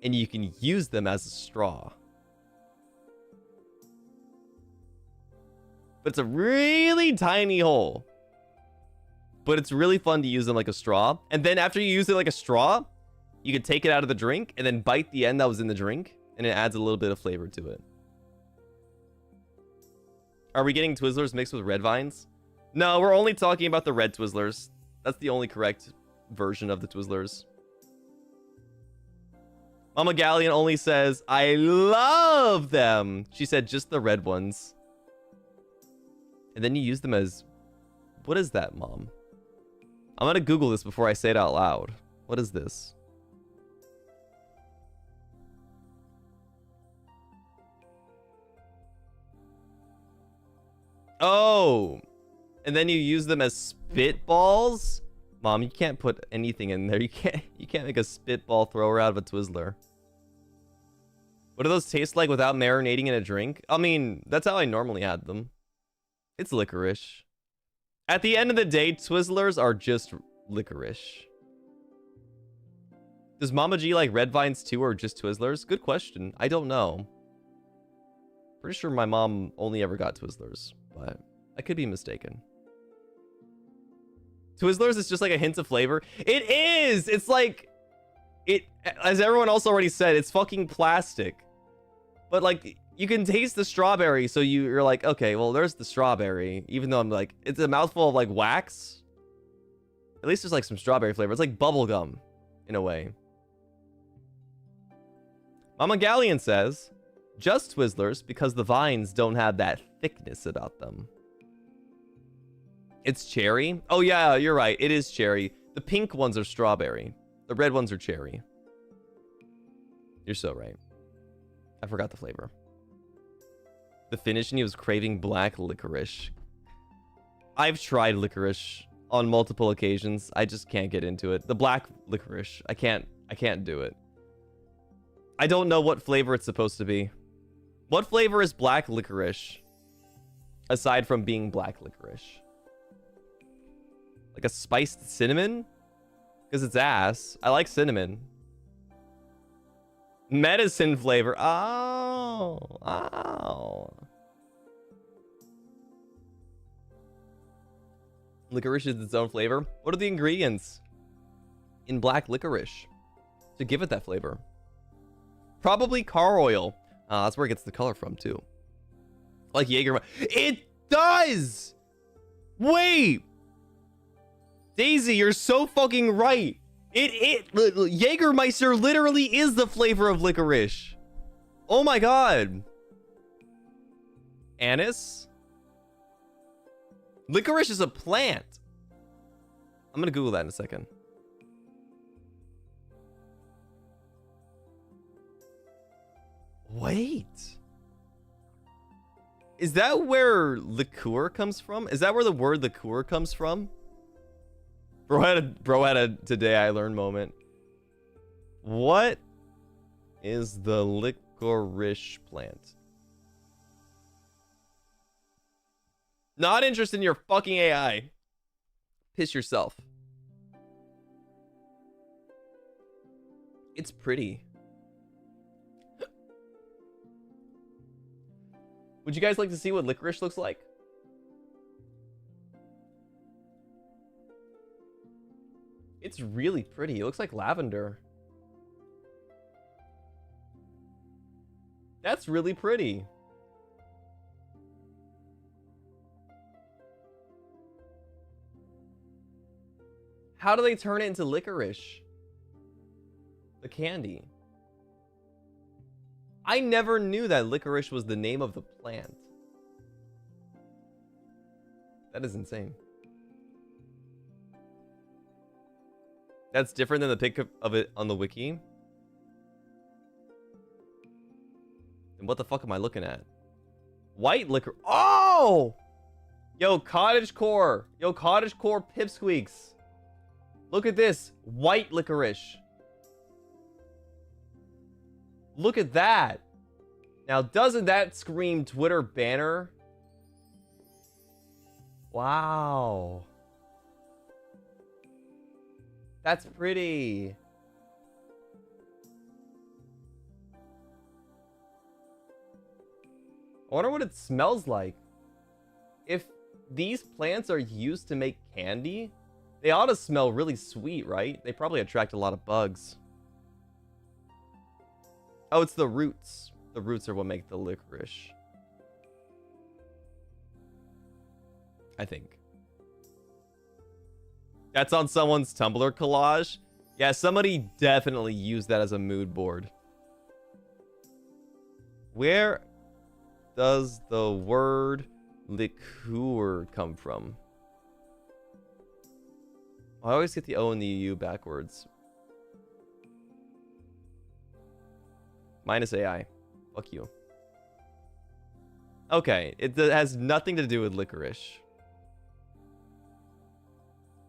and you can use them as a straw. But it's a really tiny hole. But it's really fun to use them like a straw. And then after you use it like a straw, you can take it out of the drink and then bite the end that was in the drink, and it adds a little bit of flavor to it. Are we getting Twizzlers mixed with red vines? No, we're only talking about the red Twizzlers. That's the only correct version of the Twizzlers. Mama Galleon only says, I love them. She said just the red ones. And then you use them as... What is that, Mom? I'm gonna Google this before I say it out loud. What is this? Oh! And then you use them as spitballs? Mom, you can't put anything in there. You can't make a spitball thrower out of a Twizzler. What do those taste like without marinating in a drink? I mean, that's how I normally had them. It's licorice. At the end of the day, Twizzlers are just licorice. Does Mama G like red vines too, or just Twizzlers? Good question. I don't know. Pretty sure my mom only ever got Twizzlers, but I could be mistaken. Twizzlers is just like a hint of flavor. It is! It's like... It, as everyone else already said, it's fucking plastic. But like, you can taste the strawberry, so you're like, okay, well, there's the strawberry. Even though I'm like, it's a mouthful of like wax. At least there's like some strawberry flavor. It's like bubble gum, in a way. Mama Galleon says, just Twizzlers because the vines don't have that thickness about them. It's cherry? Oh yeah, you're right. It is cherry. The pink ones are strawberry. The red ones are cherry. You're so right. I forgot the flavor. The finish, and he was craving black licorice. I've tried licorice on multiple occasions. I just can't get into it. The black licorice. I can't do it. I don't know what flavor it's supposed to be. What flavor is black licorice? Aside from being black licorice. Like a spiced cinnamon? Because it's ass. I like cinnamon. Medicine flavor. Oh. Oh. Licorice is its own flavor. What are the ingredients in black licorice to give it that flavor? Probably car oil. That's where it gets the color from, too. Like Jägermeister. It does! Wait! Daisy, you're so fucking right. Jägermeister literally is the flavor of licorice. Oh my god. Anise? Licorice is a plant. I'm gonna Google that in a second. Wait. Is that where liqueur comes from? Is that where the word liqueur comes from? Bro had a today I learned moment. What is the licorice plant? Not interested in your fucking AI. Piss yourself. It's pretty. Would you guys like to see what licorice looks like? It's really pretty. It looks like lavender. That's really pretty. How do they turn it into licorice? The candy. I never knew that licorice was the name of the plant. That is insane. That's different than the pic of it on the wiki. And what the fuck am I looking at? White liquor. Oh! Yo, cottage core. Yo, cottage core pipsqueaks. Look at this. White licorice. Look at that. Now, doesn't that scream Twitter banner? Wow. That's pretty. I wonder what it smells like. If these plants are used to make candy, they ought to smell really sweet, right? They probably attract a lot of bugs. Oh, it's the roots. The roots are what make the licorice. I think. That's on someone's Tumblr collage. Yeah, somebody definitely used that as a mood board. Where does the word liqueur come from? I always get the O and the U backwards. Minus AI. Fuck you. Okay, it has nothing to do with licorice.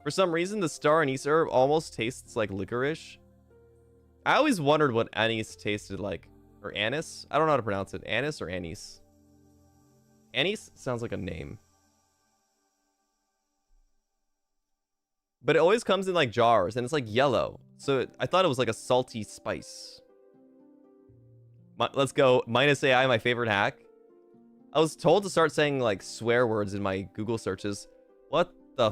For some reason, the star anise herb almost tastes like licorice. I always wondered what anise tasted like. Or anise? I don't know how to pronounce it. Anise or anise? Anise sounds like a name. But it always comes in like jars, and it's like yellow. So I thought it was like a salty spice. Let's go. Minus AI, my favorite hack. I was told to start saying like swear words in my Google searches. What the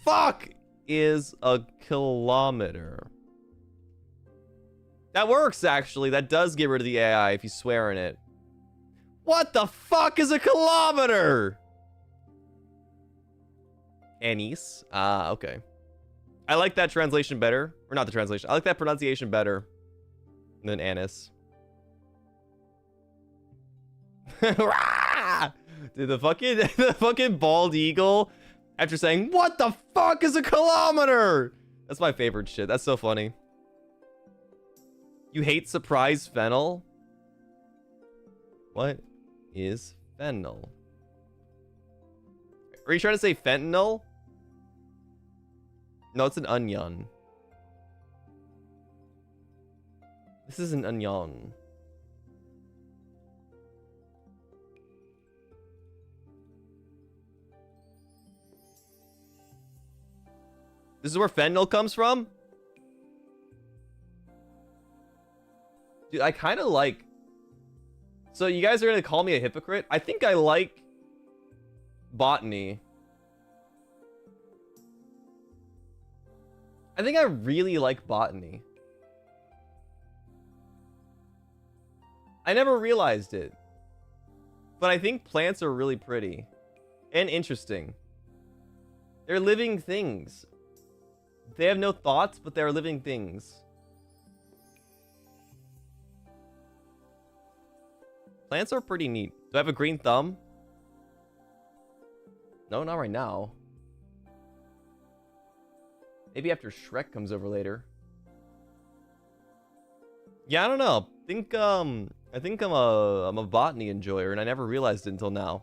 fuck is a kilometer? That works, actually. That does get rid of the AI if you swear in it. What the fuck is a kilometer? Anise. Ah, okay. I like that translation better. Or not the translation. I like that pronunciation better than anise. Dude, the fucking bald eagle after saying, what the fuck is a kilometer? That's my favorite shit. That's so funny. You hate surprise fennel? What is fennel? Are you trying to say fentanyl? No, it's an onion. This is an onion. This is where fentanyl comes from? Dude, I kind of like... So you guys are going to call me a hypocrite? I think I like botany. I think I really like botany. I never realized it. But I think plants are really pretty. And interesting. They're living things. They have no thoughts, but they're living things. Plants are pretty neat. Do I have a green thumb? No, not right now. Maybe after Shrek comes over later. Yeah, I don't know. I think I'm a botany enjoyer, and I never realized it until now.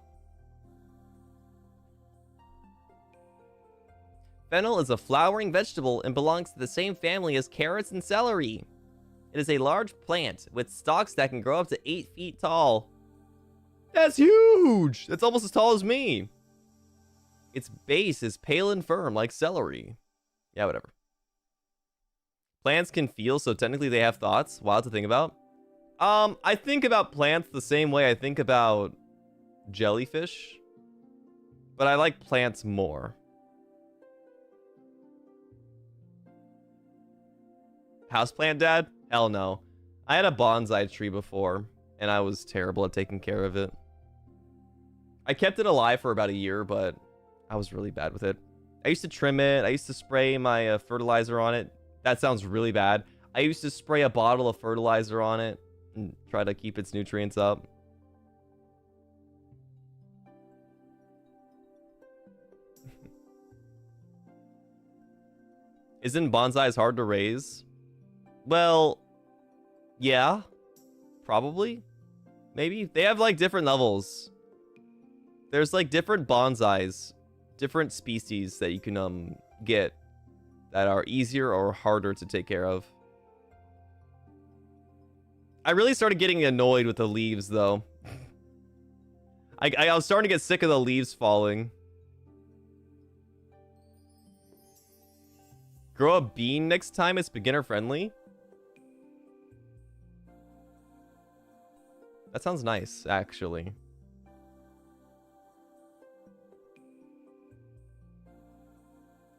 Fennel is a flowering vegetable and belongs to the same family as carrots and celery. It is a large plant with stalks that can grow up to 8 feet tall. That's huge! That's almost as tall as me. Its base is pale and firm like celery. Yeah, whatever. Plants can feel, so technically they have thoughts. Wild to think about. I think about plants the same way I think about jellyfish. But I like plants more. Houseplant, Dad? Hell no. I had a bonsai tree before, and I was terrible at taking care of it. I kept it alive for about a year, but I was really bad with it. I used to trim it. I used to spray my fertilizer on it. That sounds really bad. I used to spray a bottle of fertilizer on it and try to keep its nutrients up. Isn't bonsais hard to raise? Well, yeah, probably. Maybe. They have like different levels. There's like different bonsais, different species that you can get that are easier or harder to take care of. I really started getting annoyed with the leaves though. I was starting to get sick of the leaves falling. Grow a bean next time, it's beginner friendly. That sounds nice, actually.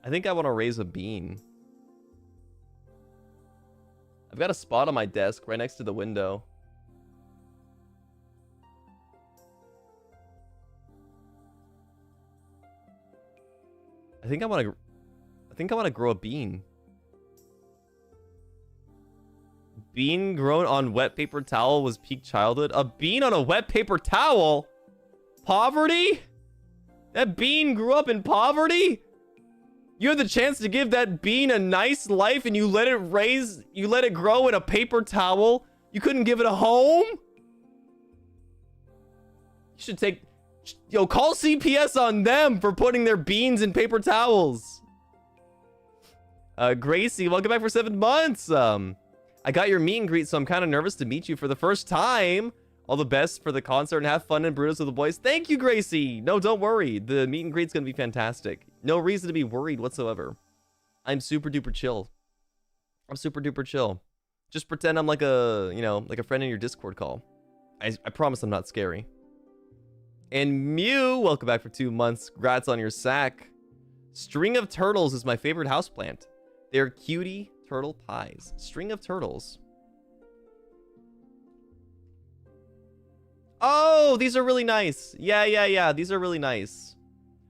I think I want to raise a bean. I've got a spot on my desk right next to the window. I think I want to grow a bean. Bean grown on wet paper towel was peak childhood. A bean on a wet paper towel? Poverty? That bean grew up in poverty? You had the chance to give that bean a nice life and you let it grow in a paper towel? You couldn't give it a home? You should call CPS on them for putting their beans in paper towels. Gracie, welcome back for 7 months. I got your meet and greet, so I'm kind of nervous to meet you for the first time. All the best for the concert and have fun in Brutus with the boys. Thank you, Gracie. No, don't worry. The meet and greet's going to be fantastic. No reason to be worried whatsoever. I'm super duper chill. I'm super duper chill. Just pretend I'm like a, like a friend in your Discord call. I promise I'm not scary. And Mew, welcome back for 2 months. Congrats on your sack. String of turtles is my favorite houseplant. They're cutie turtle pies. String of turtles. Oh, these are really nice. Yeah. These are really nice.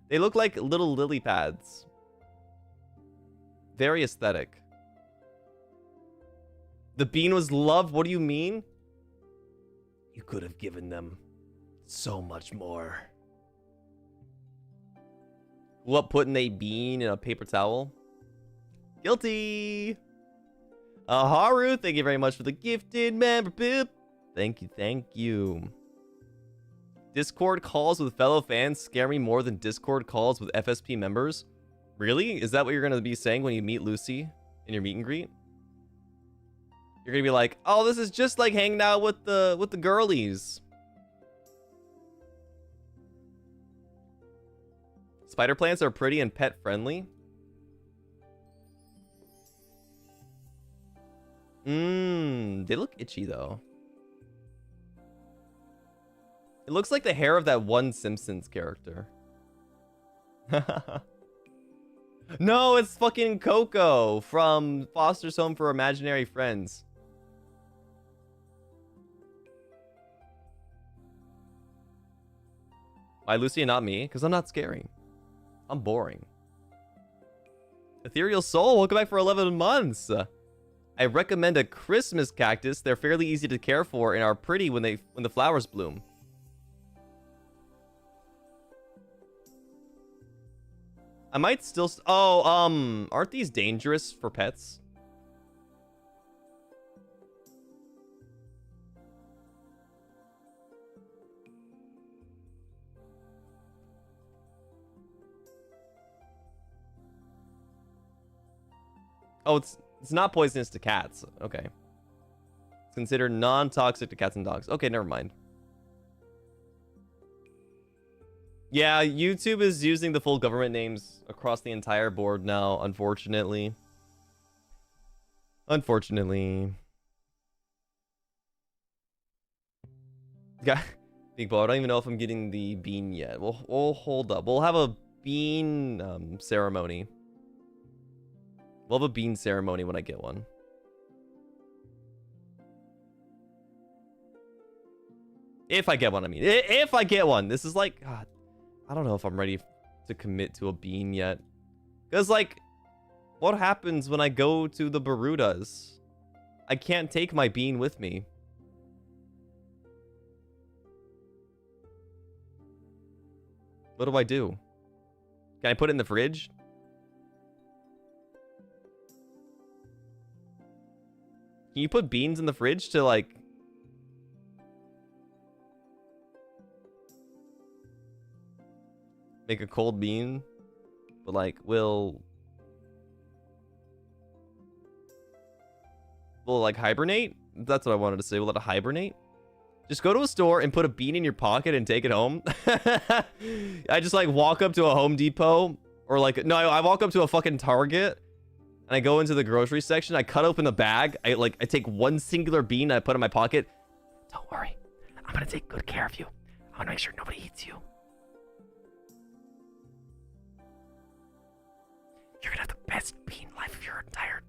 They look like little lily pads. Very aesthetic. The bean was loved. What do you mean? You could have given them so much more. What, putting a bean in a paper towel? Guilty. Haru, thank you very much for the gifted membership. Thank you. Discord calls with fellow fans scare me more than Discord calls with FSP members. Really? Is that what you're going to be saying when you meet Lucy in your meet and greet? You're going to be like, oh, this is just like hanging out with the girlies. Spider plants are pretty and pet friendly. They look itchy though. It looks like the hair of that one Simpsons character. No, it's fucking Coco from Foster's Home for Imaginary Friends. Why Lucy and not me? Because I'm not scary. I'm boring. Ethereal Soul, welcome back for 11 months. I recommend a Christmas cactus. They're fairly easy to care for and are pretty when the flowers bloom. I might still... Oh, aren't these dangerous for pets? Oh, it's not poisonous to cats. Okay. It's considered non-toxic to cats and dogs. Okay, never mind. Yeah, YouTube is using the full government names across the entire board now, unfortunately. Unfortunately. Yeah, Big Bo, I don't even know if I'm getting the bean yet. We'll hold up. We'll have a bean ceremony. We'll have a bean ceremony when I get one. If I get one, I mean. If I get one. This is like... God, I don't know if I'm ready to commit to a bean yet. Because, like, what happens when I go to the Barudas? I can't take my bean with me. What do I do? Can I put it in the fridge? Can you put beans in the fridge to, like... make a cold bean? But, like, will it, like, hibernate? That's what I wanted to say. Will it hibernate? Just go to a store and put a bean in your pocket and take it home. I just, like, walk up to a Home Depot. Or, like... No, I walk up to a fucking Target. And I go into the grocery section. I cut open the bag. I take one singular bean and I put it in my pocket. Don't worry. I'm going to take good care of you. I'm going to make sure nobody eats you. You're going to have the best bean life of your entire...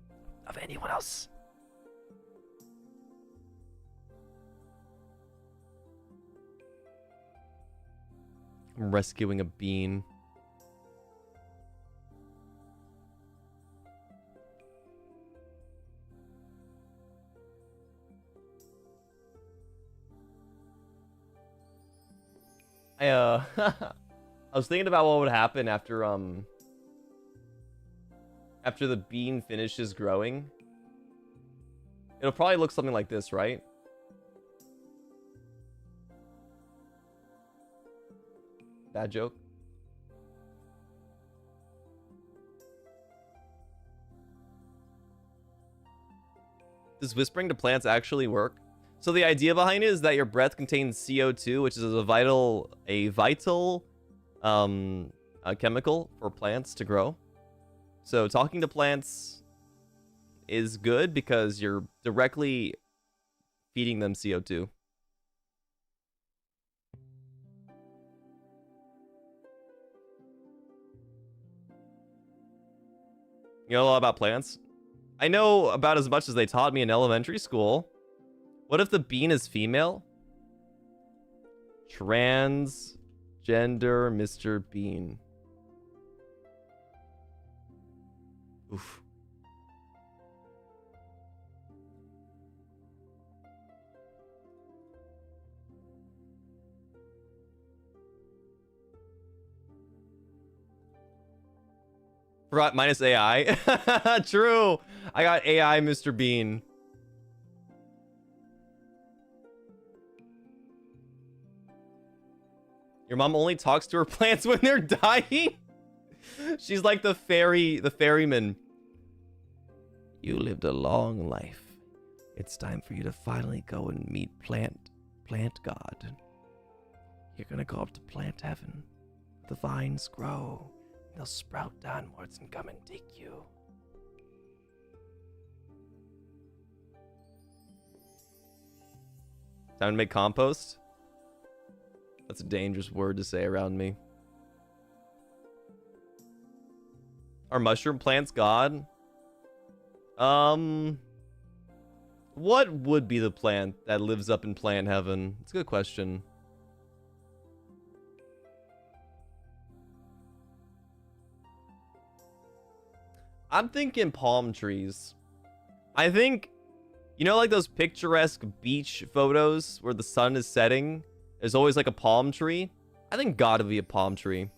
of anyone else. I'm rescuing a bean. I was thinking about what would happen after the bean finishes growing. It'll probably look something like this, right? Bad joke. Does whispering to plants actually work? So the idea behind it is that your breath contains CO2, which is a vital chemical for plants to grow. So talking to plants is good because you're directly feeding them CO2. You know a lot about plants? I know about as much as they taught me in elementary school. What if the bean is female? Transgender Mr. Bean. Oof. Forgot minus AI. True. I got AI Mr. Bean. Your mom only talks to her plants when they're dying? She's like the ferryman. You lived a long life. It's time for you to finally go and meet plant God. You're gonna go up to plant heaven. The vines grow. They'll sprout downwards and come and take you. Time to make compost? That's a dangerous word to say around me. Are mushroom plants God? What would be the plant that lives up in plant heaven? It's a good question. I'm thinking palm trees. I think, you know, like those picturesque beach photos where the sun is setting? There's always like a palm tree. I think God would be a palm tree.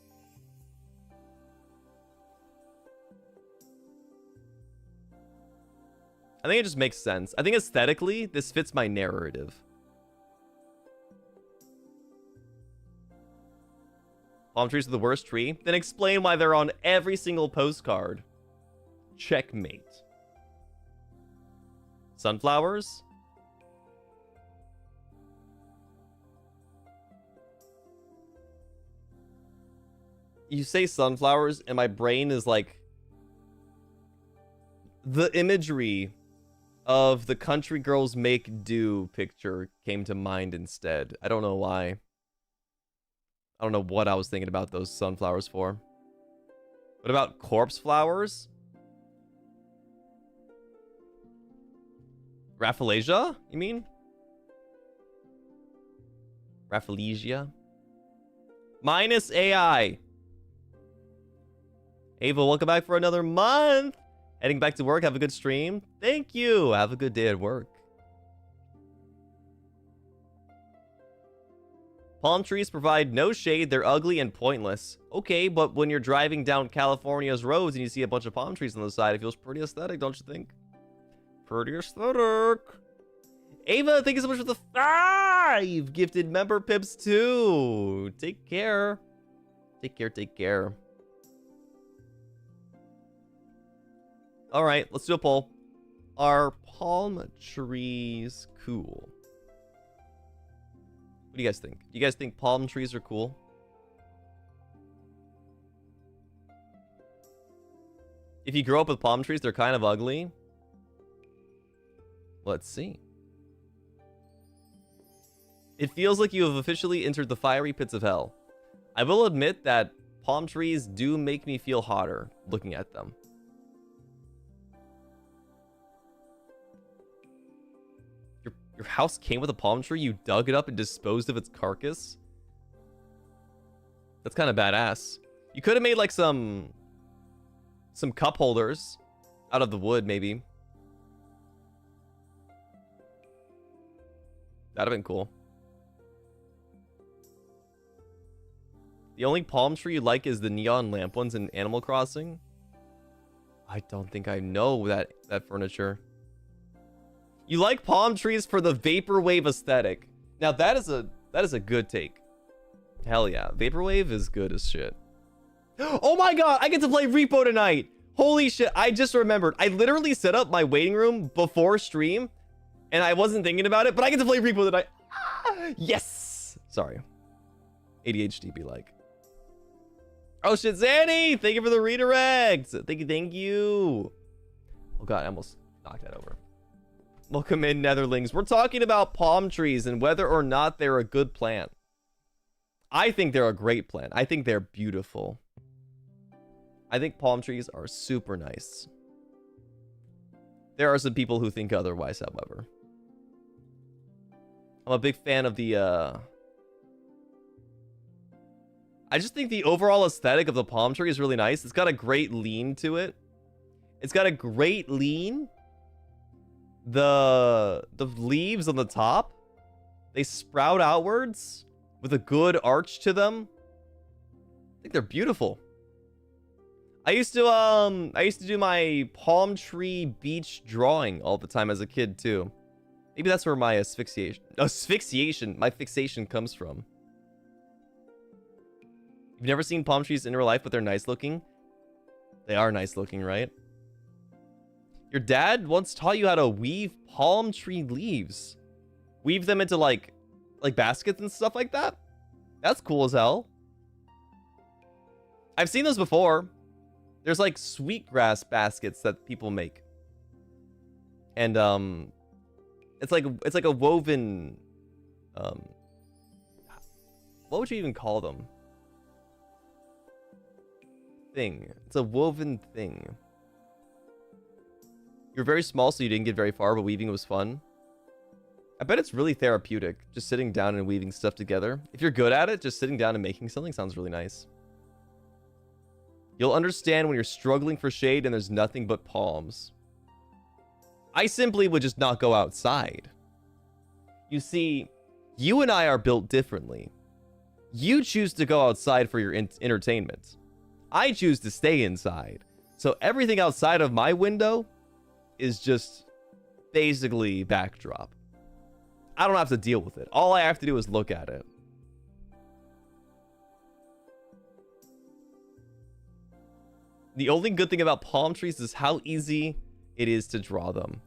I think it just makes sense. I think aesthetically, this fits my narrative. Palm trees are the worst tree? Then explain why they're on every single postcard. Checkmate. Sunflowers? You say sunflowers, and my brain is like... The imagery of the Country Girls Make Do picture came to mind instead. I don't know why. I don't know what I was thinking about those sunflowers for. What about corpse flowers? Rafflesia, you mean? Rafflesia? Minus AI. Ava, welcome back for another month. Heading back to work. Have a good stream. Thank you. Have a good day at work. Palm trees provide no shade. They're ugly and pointless. Okay, but when you're driving down California's roads and you see a bunch of palm trees on the side, it feels pretty aesthetic, don't you think? Pretty aesthetic. Ava, thank you so much for the 5 gifted member pips too. Take care. Take care, take care. All right, let's do a poll. Are palm trees cool? What do you guys think? Do you guys think palm trees are cool? If you grow up with palm trees, they're kind of ugly. Let's see. It feels like you have officially entered the fiery pits of hell. I will admit that palm trees do make me feel hotter looking at them. Your house came with a palm tree? You dug it up and disposed of its carcass? That's kind of badass. You could have made like some cup holders out of the wood, maybe. That'd have been cool. The only palm tree you like is the neon lamp ones in Animal Crossing? I don't think I know that furniture. You like palm trees for the vaporwave aesthetic. Now that is a good take. Hell yeah, vaporwave is good as shit. Oh my god, I get to play Repo tonight. Holy shit, I just remembered. I literally set up my waiting room before stream and I wasn't thinking about it, but I get to play Repo tonight. Ah, yes. Sorry. ADHD be like. Oh shit, Zanny, thank you for the redirect. Thank you. Oh god, I almost knocked that over. Welcome in, Netherlings. We're talking about palm trees and whether or not they're a good plant. I think they're a great plant. I think they're beautiful. I think palm trees are super nice. There are some people who think otherwise, however. I'm a big fan of the, I just think the overall aesthetic of the palm tree is really nice. It's got a great lean to it. It's got a great lean. The leaves on the top, they sprout outwards with a good arch to them. I think they're beautiful. I used to do my palm tree beach drawing all the time as a kid too. Maybe that's where my my fixation comes from. You've never seen palm trees in real life, but they're nice looking. They are nice looking, right? Your dad once taught you how to weave palm tree leaves. Weave them into like baskets and stuff like that. That's cool as hell. I've seen those before. There's like sweetgrass baskets that people make. And it's like a woven what would you even call them? Thing. It's a woven thing. You're very small, so you didn't get very far, but weaving was fun. I bet it's really therapeutic, just sitting down and weaving stuff together. If you're good at it, just sitting down and making something sounds really nice. You'll understand when you're struggling for shade and there's nothing but palms. I simply would just not go outside. You see, you and I are built differently. You choose to go outside for your entertainment. I choose to stay inside. So everything outside of my window is just basically backdrop. I don't have to deal with it. All I have to do is look at it. The only good thing about palm trees is how easy it is to draw them.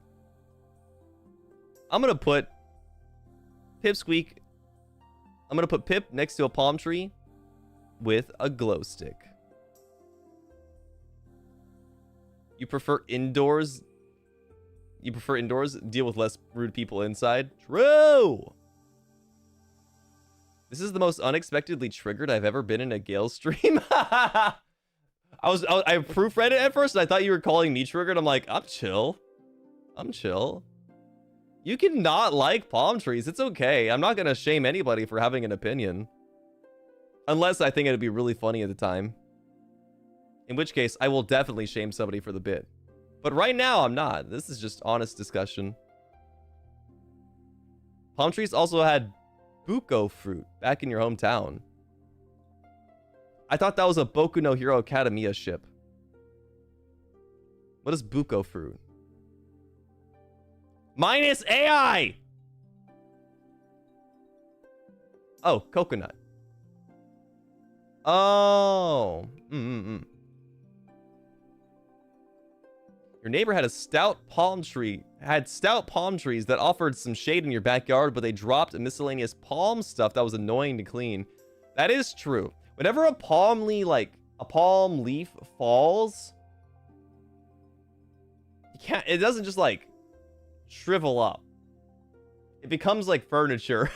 I'm going to put Pipsqueak. I'm going to put Pip next to a palm tree with a glow stick. You prefer indoors? You prefer indoors? Deal with less rude people inside? True! This is the most unexpectedly triggered I've ever been in a Gale stream. I proofread it at first and I thought you were calling me triggered. I'm like, I'm chill. I'm chill. You can not like palm trees. It's okay. I'm not going to shame anybody for having an opinion. Unless I think it'd be really funny at the time. In which case, I will definitely shame somebody for the bit. But right now, I'm not. This is just honest discussion. Palm trees also had buko fruit back in your hometown. I thought that was a Boku no Hero Academia ship. What is buko fruit? Minus AI! Oh, coconut. Oh. Your neighbor had a stout palm tree. Had stout palm trees that offered some shade in your backyard, but they dropped miscellaneous palm stuff that was annoying to clean. That is true. Whenever a palm leaf falls, you can't. It doesn't just like shrivel up. It becomes like furniture.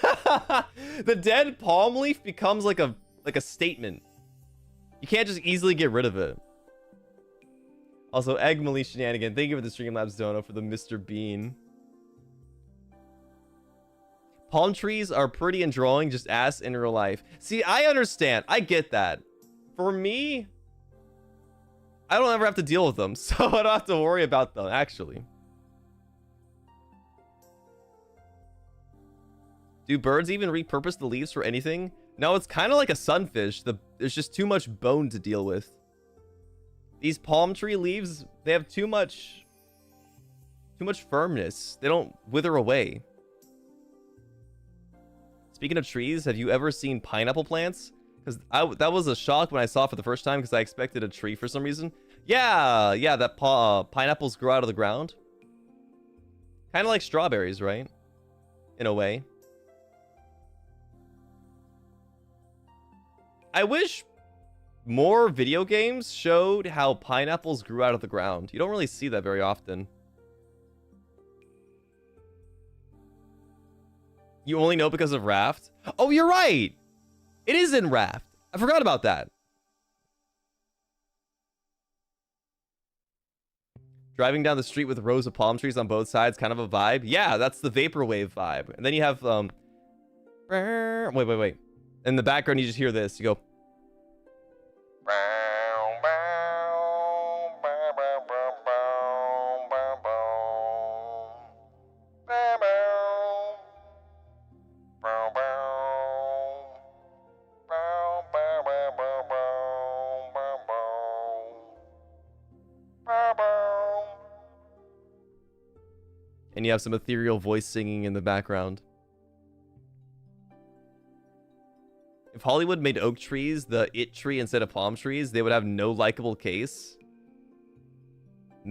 The dead palm leaf becomes like a statement. You can't just easily get rid of it. Also, Egg Malie Shenanigan, thank you for the Streamlabs dono for the Mr. Bean. Palm trees are pretty in drawing, just ass in real life. See, I understand. I get that. For me, I don't ever have to deal with them, so I don't have to worry about them, actually. Do birds even repurpose the leaves for anything? No, it's kind of like a sunfish. There's just too much bone to deal with. These palm tree leaves, they have too much firmness. They don't wither away. Speaking of trees, have you ever seen pineapple plants? Because that was a shock when I saw it for the first time because I expected a tree for some reason. Yeah, that pineapples grow out of the ground. Kind of like strawberries, right? In a way. I wish more video games showed how pineapples grew out of the ground. You don't really see that very often. You only know because of Raft? Oh, you're right! It is in Raft. I forgot about that. Driving down the street with rows of palm trees on both sides, kind of a vibe. Yeah, that's the vaporwave vibe. And then you have, wait. In the background, you just hear this. You go... And you have some ethereal voice singing in the background. If Hollywood made oak trees the it tree instead of palm trees, they would have no likable case. I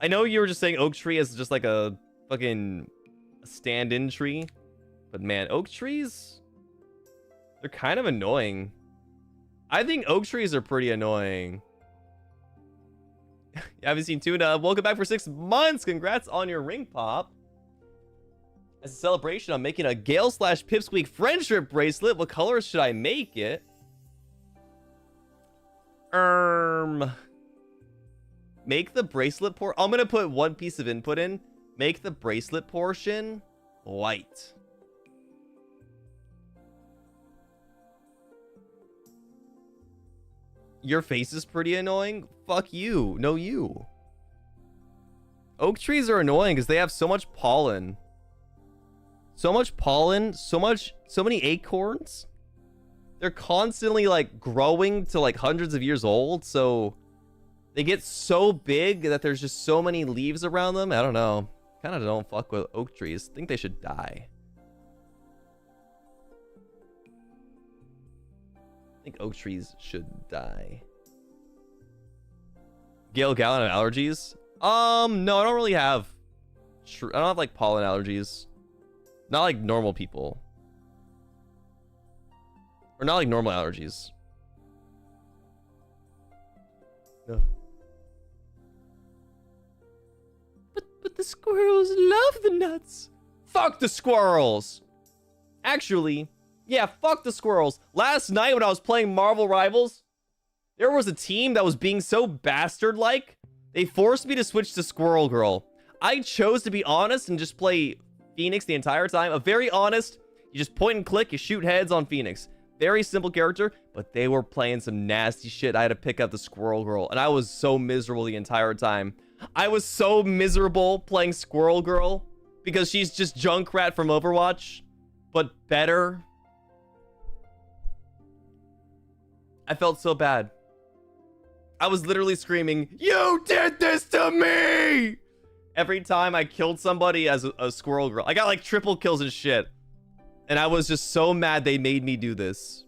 know you were just saying oak tree as just like a fucking stand-in tree. But man, oak trees, they're kind of annoying. I think oak trees are pretty annoying. You haven't seen Tuna. Welcome back for 6 months. Congrats on your ring pop. As a celebration, I'm making a Gale / Pipsqueak friendship bracelet. What colors should I make it? Make the bracelet I'm gonna put one piece of input in. Make the bracelet portion white. Your face is pretty annoying. Fuck you. No, you. Oak trees are annoying because they have so much pollen. So much pollen. So many acorns. They're constantly like growing to like hundreds of years old. So They get so big that there's just so many leaves around them. I don't know. Kind of don't fuck with oak trees. Think they should die. I think oak trees should die. Gale, Galleon have allergies? No, I don't really have. I don't have like pollen allergies. Not like normal people. Or not like normal allergies. No. But the squirrels love the nuts. Fuck the squirrels. Actually, yeah, fuck the squirrels. Last night when I was playing Marvel Rivals, there was a team that was being so bastard-like, they forced me to switch to Squirrel Girl. I chose to be honest and just play Phoenix the entire time. A very honest, you just point and click, you shoot heads on Phoenix. Very simple character, but they were playing some nasty shit. I had to pick up the Squirrel Girl, and I was so miserable the entire time. I was so miserable playing Squirrel Girl because she's just Junkrat from Overwatch, but better. I felt so bad. I was literally screaming, "You did this to me!" Every time I killed somebody as a Squirrel Girl. I got like triple kills and shit. And I was just so mad they made me do this.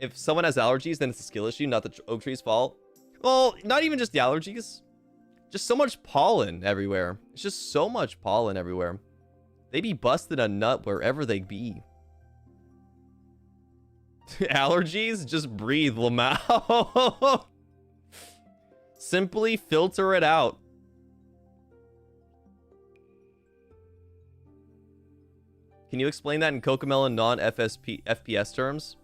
If someone has allergies, then it's a skill issue, not the oak tree's fault. Well, not even just the allergies. Just so much pollen everywhere. It's just so much pollen everywhere. They be busting a nut wherever they be. Allergies? Just breathe, Lamau. Simply filter it out. Can you explain that in Cocomelon non-FPS terms?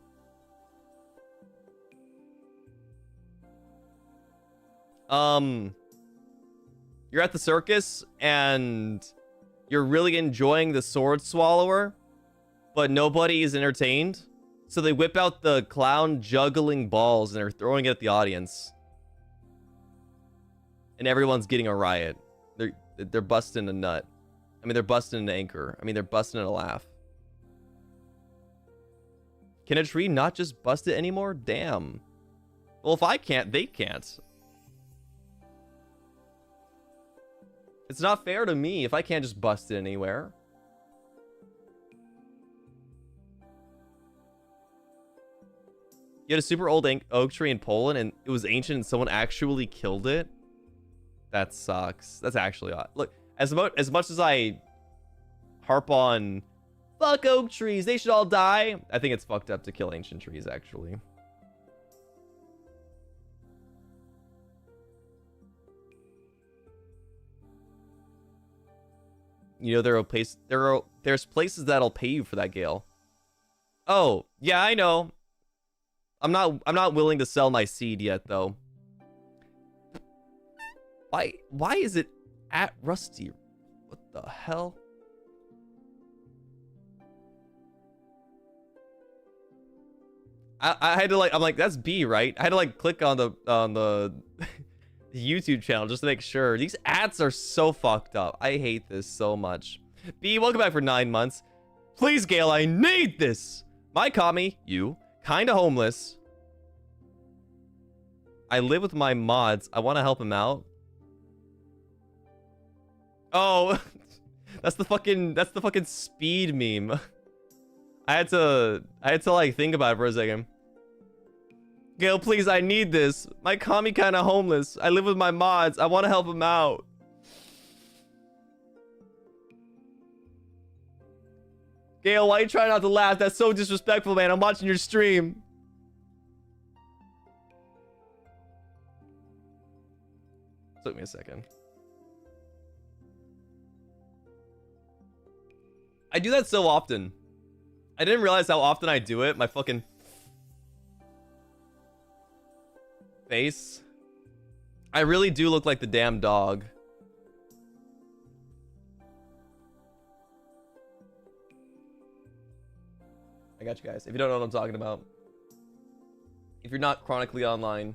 You're at the circus and you're really enjoying the sword swallower, but nobody is entertained. So they whip out the clown juggling balls and they're throwing it at the audience. And everyone's getting a riot. They're busting a nut. I mean, they're busting an anchor. I mean, they're busting a laugh. Can a tree not just bust it anymore? Damn. Well, if I can't, they can't. It's not fair to me if I can't just bust it anywhere. You had a super old oak tree in Poland and it was ancient and someone actually killed it? That sucks. That's actually odd. Look, as much as I harp on fuck oak trees, they should all die, I think it's fucked up to kill ancient trees, actually. You know, there's places that'll pay you for that, Gale. Oh, yeah, I know. I'm not willing to sell my seed yet, though. Why is it at Rusty? What the hell? I had to like, I'm like, that's B, right? I had to like click on the YouTube channel just to make sure. These ads are so fucked up. I hate this so much. B, welcome back for 9 months. Please, Gale, I need this. My Kami, you, kinda homeless. I live with my mods. I want to help him out. Oh, that's the fucking speed meme. I had to like think about it for a second. Gale, please, I need this. My Kami kinda homeless. I live with my mods. I want to help him out. Gale, why you trying not to laugh? That's so disrespectful, man. I'm watching your stream. Took me a second. I do that so often. I didn't realize how often I do it. My fucking face. I really do look like the damn dog. I got you guys. If you don't know what I'm talking about. If you're not chronically online.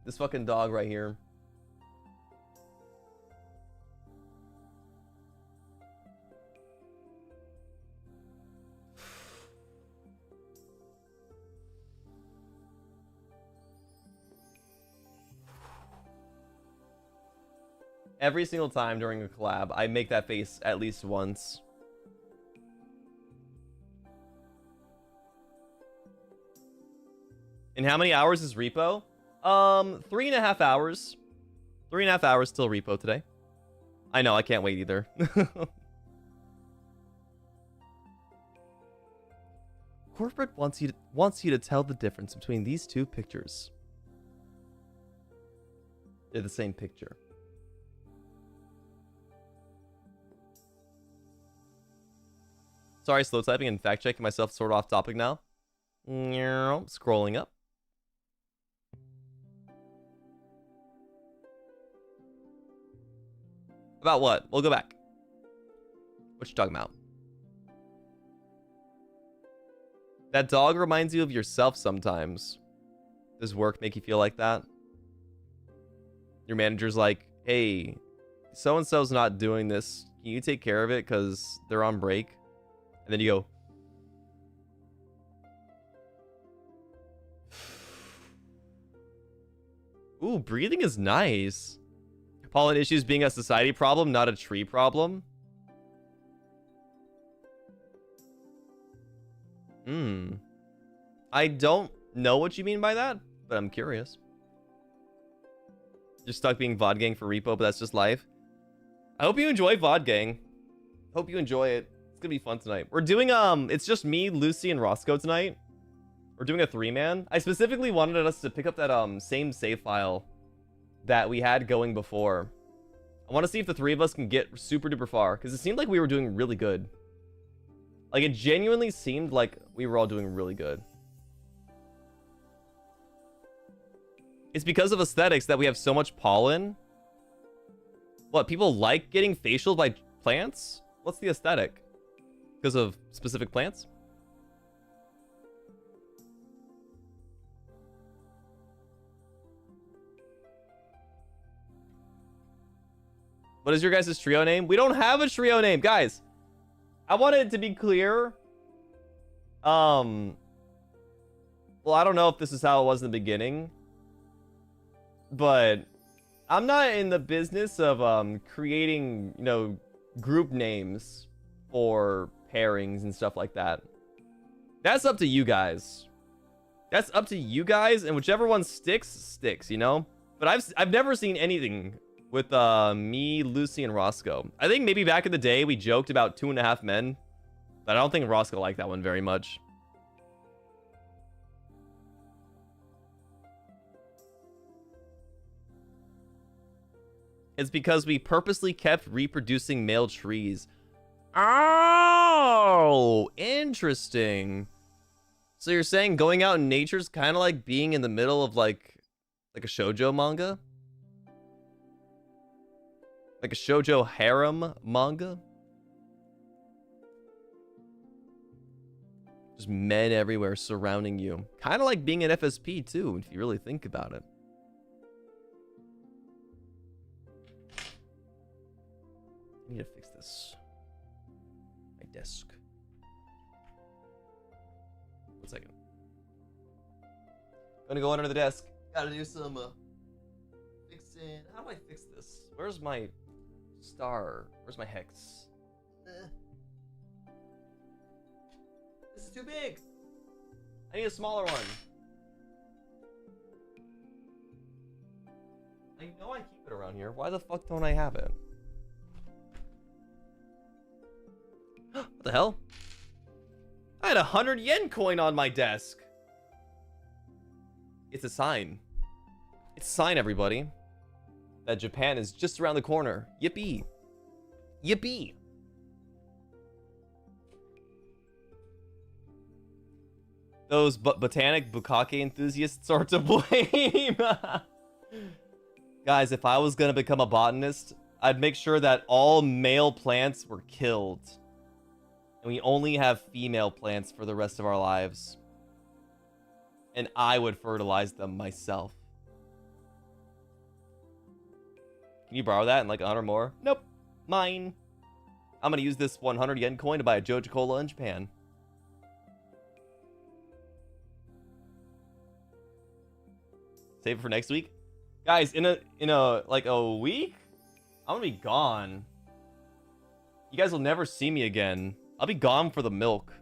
This fucking dog right here. Every single time during a collab, I make that face at least once. And how many hours is repo? 3.5 hours. 3.5 hours till repo today. I know, I can't wait either. Corporate wants you to tell the difference between these two pictures. They're the same picture. Sorry, slow typing and fact checking myself, sort of off topic now. Scrolling up. About what? We'll go back. What you talking about? That dog reminds you of yourself sometimes. Does work make you feel like that? Your manager's like, hey, so-and-so's not doing this. Can you take care of it because they're on break? And then you go, ooh, breathing is nice. Pollen issues being a society problem, not a tree problem. I don't know what you mean by that, but I'm curious. You're stuck being VOD gang for repo, but that's just life. I hope you enjoy VOD gang. Hope you enjoy it. It's gonna be fun tonight. We're doing it's just me, Lucy, and Roscoe tonight. We're doing a 3-man. I specifically wanted us to pick up that same save file that we had going before. I want to see if the 3 of us can get super duper far, because it seemed like we were doing really good. Like, it genuinely seemed like we were all doing really good. It's because of aesthetics that we have so much pollen. What, people like getting facialed by plants? What's the aesthetic? Because of specific plants? What is your guys' trio name? We don't have a trio name, guys. I wanted it to be clear. Well, I don't know if this is how it was in the beginning, but I'm not in the business of creating, you know, group names for pairings and stuff like that. That's up to you guys. That's up to you guys, and whichever one sticks, you know? But I've never seen anything with me, Lucy, and Roscoe. I think maybe back in the day we joked about 2.5 men, but I don't think Roscoe liked that one very much. It's because we purposely kept reproducing male trees. Oh, interesting. So you're saying going out in nature's kind of like being in the middle of like a shoujo manga? Like a shoujo harem manga? Just men everywhere surrounding you. Kind of like being an FSP too, if you really think about it. I need to fix this. My desk. 1 second. Gonna go under the desk. Gotta do some fixing. How do I fix this? Where's my star? Where's my hex? This is too big. I need a smaller one. I know I keep it around here. Why the fuck don't I have it? What the hell? I had 100 yen coin on my desk. It's a sign. It's a sign, everybody, that Japan is just around the corner. Yippee. Yippee. Those botanic bukkake enthusiasts are to blame. Guys, if I was gonna become a botanist, I'd make sure that all male plants were killed. And we only have female plants for the rest of our lives. And I would fertilize them myself. Can you borrow that in like 100 more? Nope. Mine. I'm gonna use this 100 yen coin to buy a Joja Cola in Japan. Save it for next week. Guys, in a like a week? I'm gonna be gone. You guys will never see me again. I'll be gone for the milk.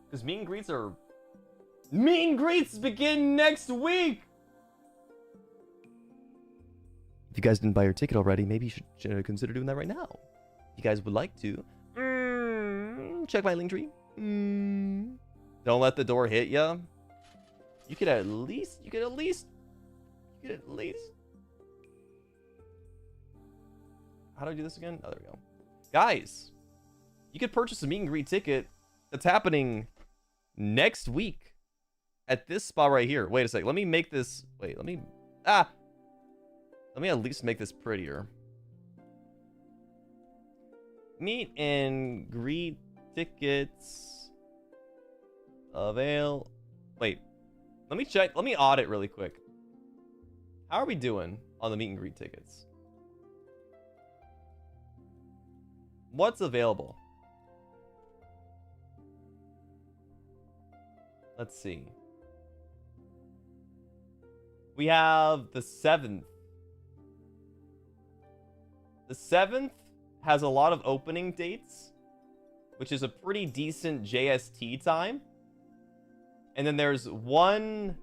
Because meet and greets are... Meet and greets begin next week! If you guys didn't buy your ticket already, maybe you should consider doing that right now. If you guys would like to, check my link tree. Don't let the door hit ya. You could at least... How do I do this again? Oh, there we go. Guys, you could purchase a meet and greet ticket that's happening next week at this spot right here. Wait a sec. Let me make this... Wait, let me at least make this prettier. Meet and greet tickets avail. Wait, let me check. Let me audit really quick. How are we doing on the meet and greet tickets? What's available? Let's see. We have the 7th. The 7th has a lot of opening dates, which is a pretty decent JST time. And then there's one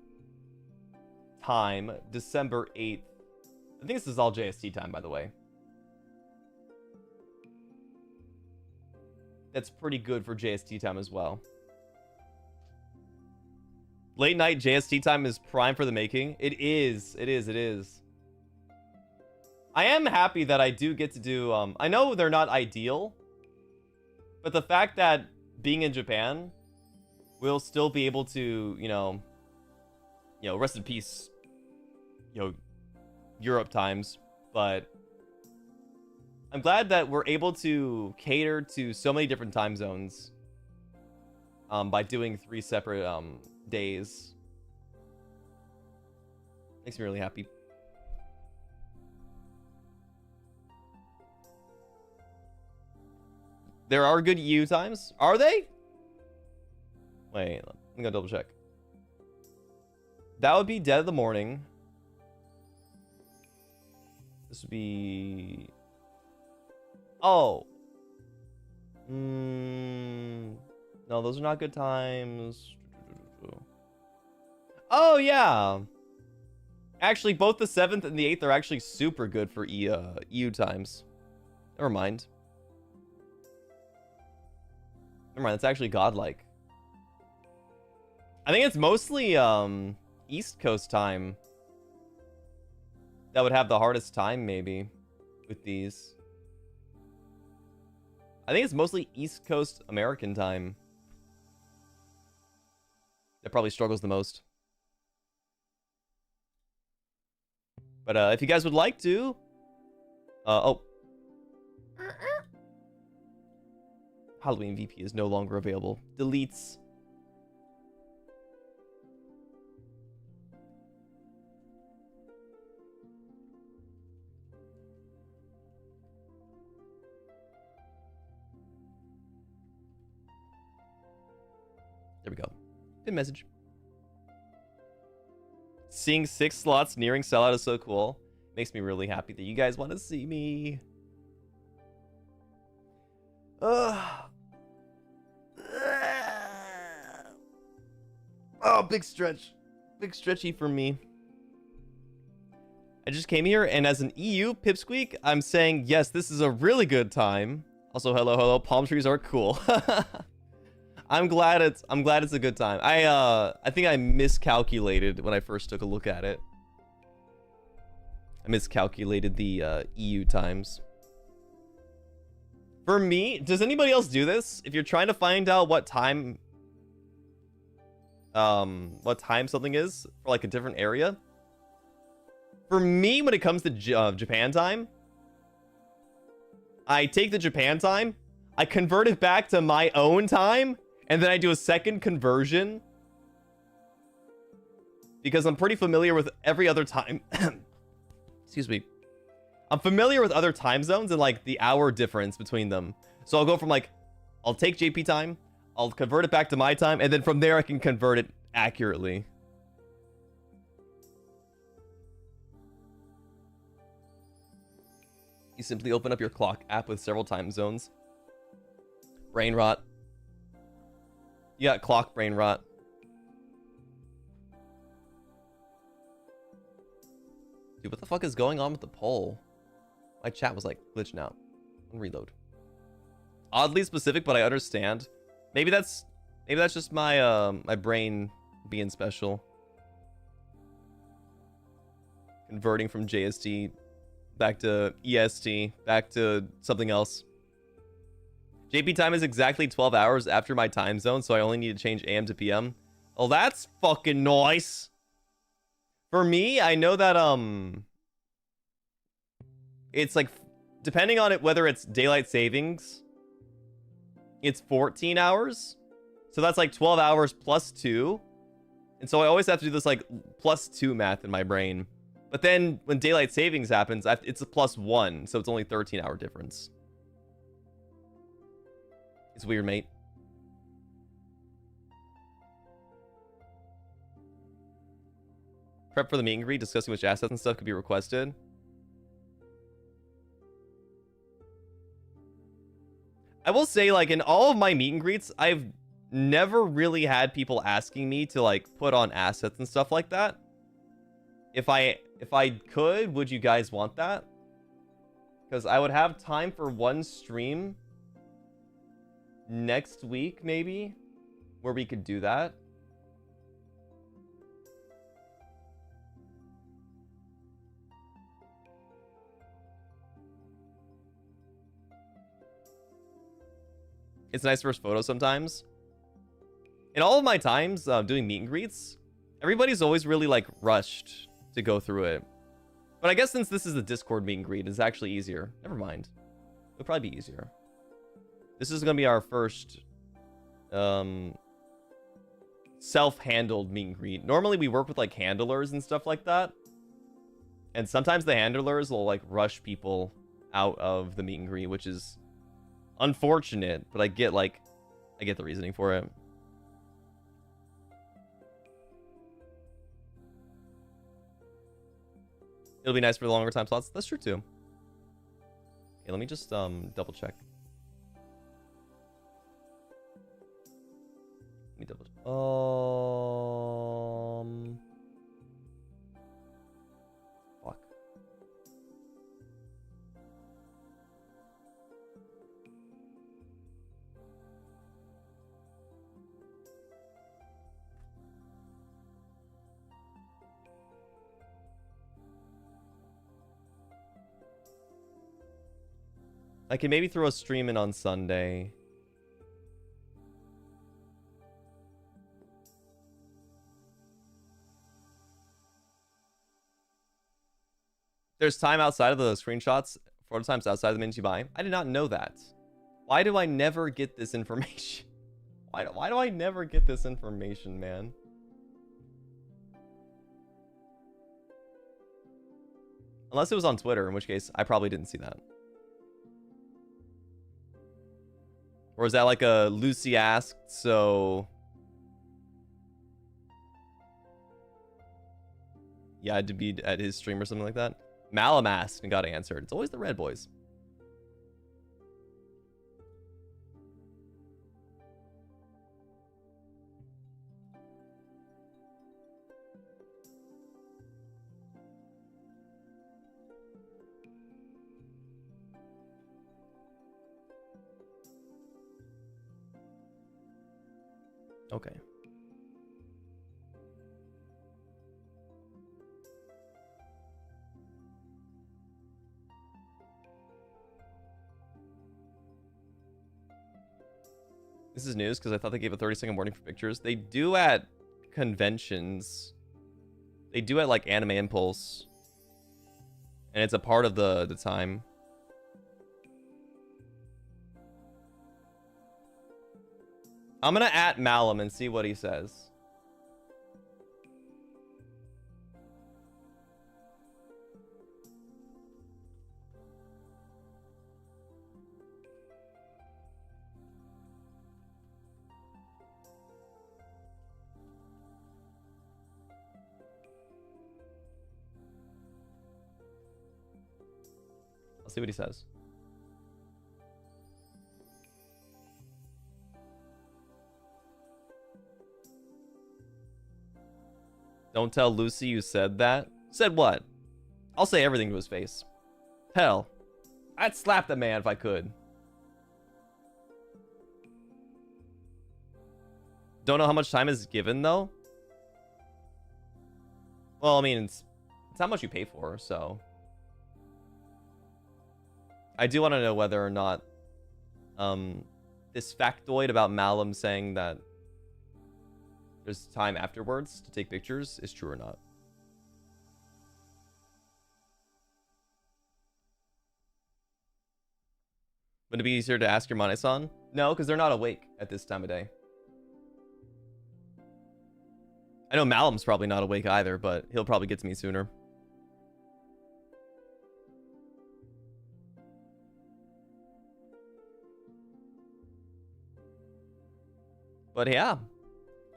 time, December 8th. I think this is all JST time, by the way. That's pretty good for JST time as well. Late night JST time is prime for the making. It is. I am happy that I do get to do... I know they're not ideal, but the fact that being in Japan, we'll still be able to, rest in peace, Europe times, but I'm glad that we're able to cater to so many different time zones by doing 3 separate days. Makes me really happy. There are good EU times. Are they? Wait, let me go double check. That would be dead of the morning. This would be... Oh. No, those are not good times. Oh, yeah. Actually, both the 7th and the 8th are actually super good for EU times. Never mind. That's actually godlike. I think it's mostly East Coast time that would have the hardest time, maybe, with these. I think it's mostly East Coast American time that probably struggles the most. But if you guys would like to... Halloween VP is no longer available. Deletes. There we go. Good message. Seeing 6 slots nearing sellout is so cool. Makes me really happy that you guys want to see me. Oh, big stretch. Big stretchy for me. I just came here, and as an EU pipsqueak, I'm saying, yes, this is a really good time. Also, hello. Palm trees are cool. I'm glad it's a good time. I think I miscalculated when I first took a look at it. I miscalculated the EU times. For me, does anybody else do this? If you're trying to find out what time something is for like a different area. For me, when it comes to Japan time, I take the Japan time, I convert it back to my own time, and then I do a second conversion. Because I'm pretty familiar with every other time. Excuse me. I'm familiar with other time zones and like the hour difference between them. So I'll go from like, I'll take JP time, I'll convert it back to my time, and then from there I can convert it accurately. You simply open up your clock app with several time zones. Brain rot. You got clock brain rot. Dude, what the fuck is going on with the poll? My chat was like glitching out. Reload. Oddly specific, but I understand. Maybe that's just my my brain being special. Converting from JST back to EST, back to something else. JP time is exactly 12 hours after my time zone, so I only need to change AM to PM. Oh, that's fucking nice. For me, I know that it's like, depending on it, whether it's daylight savings, it's 14 hours. So that's like 12 hours plus 2. And so I always have to do this like plus 2 math in my brain. But then when daylight savings happens, it's a plus 1. So it's only 13-hour difference. It's weird, mate. Prep for the meet and greet, discussing which assets and stuff could be requested. I will say, like, in all of my meet and greets, I've never really had people asking me to, like, put on assets and stuff like that. If I could, would you guys want that? Because I would have time for one stream next week, maybe, where we could do that. It's nice first photo sometimes. In all of my times doing meet and greets, everybody's always really like rushed to go through it. But I guess since this is the Discord meet and greet, it's actually easier. Never mind. It'll probably be easier. This is going to be our first self-handled meet and greet. Normally we work with like handlers and stuff like that. And sometimes the handlers will like rush people out of the meet and greet, which is unfortunate, but I get the reasoning for it. It'll be nice for the longer time slots. That's true too. Okay, let me just double check. Let me double check. Fuck. I can maybe throw a stream in on Sunday. There's time outside of the screenshots, photo times outside of the minutes you buy. I did not know that. Why do I never get this information? Why do I never get this information, man? Unless it was on Twitter, in which case I probably didn't see that. Or is that like a Lucy asked, so... Yeah, I had to be at his stream or something like that. Malum asked and got answered. It's always the red boys. Okay. This is news because I thought they gave a 30-second warning for pictures. They do at conventions. They do at like Anime Impulse. And it's a part of the time. I'm gonna at Malum and see what he says. Let's see what he says. Don't tell Lucy you said that. Said what? I'll say everything to his face. Hell, I'd slap the man if I could. Don't know how much time is given, though. Well, I mean, it's how much you pay for, so. I do want to know whether or not this factoid about Malum saying that there's time afterwards to take pictures is true or not. Would it be easier to ask your Mane-san? No, because they're not awake at this time of day. I know Malum's probably not awake either, but he'll probably get to me sooner. But yeah.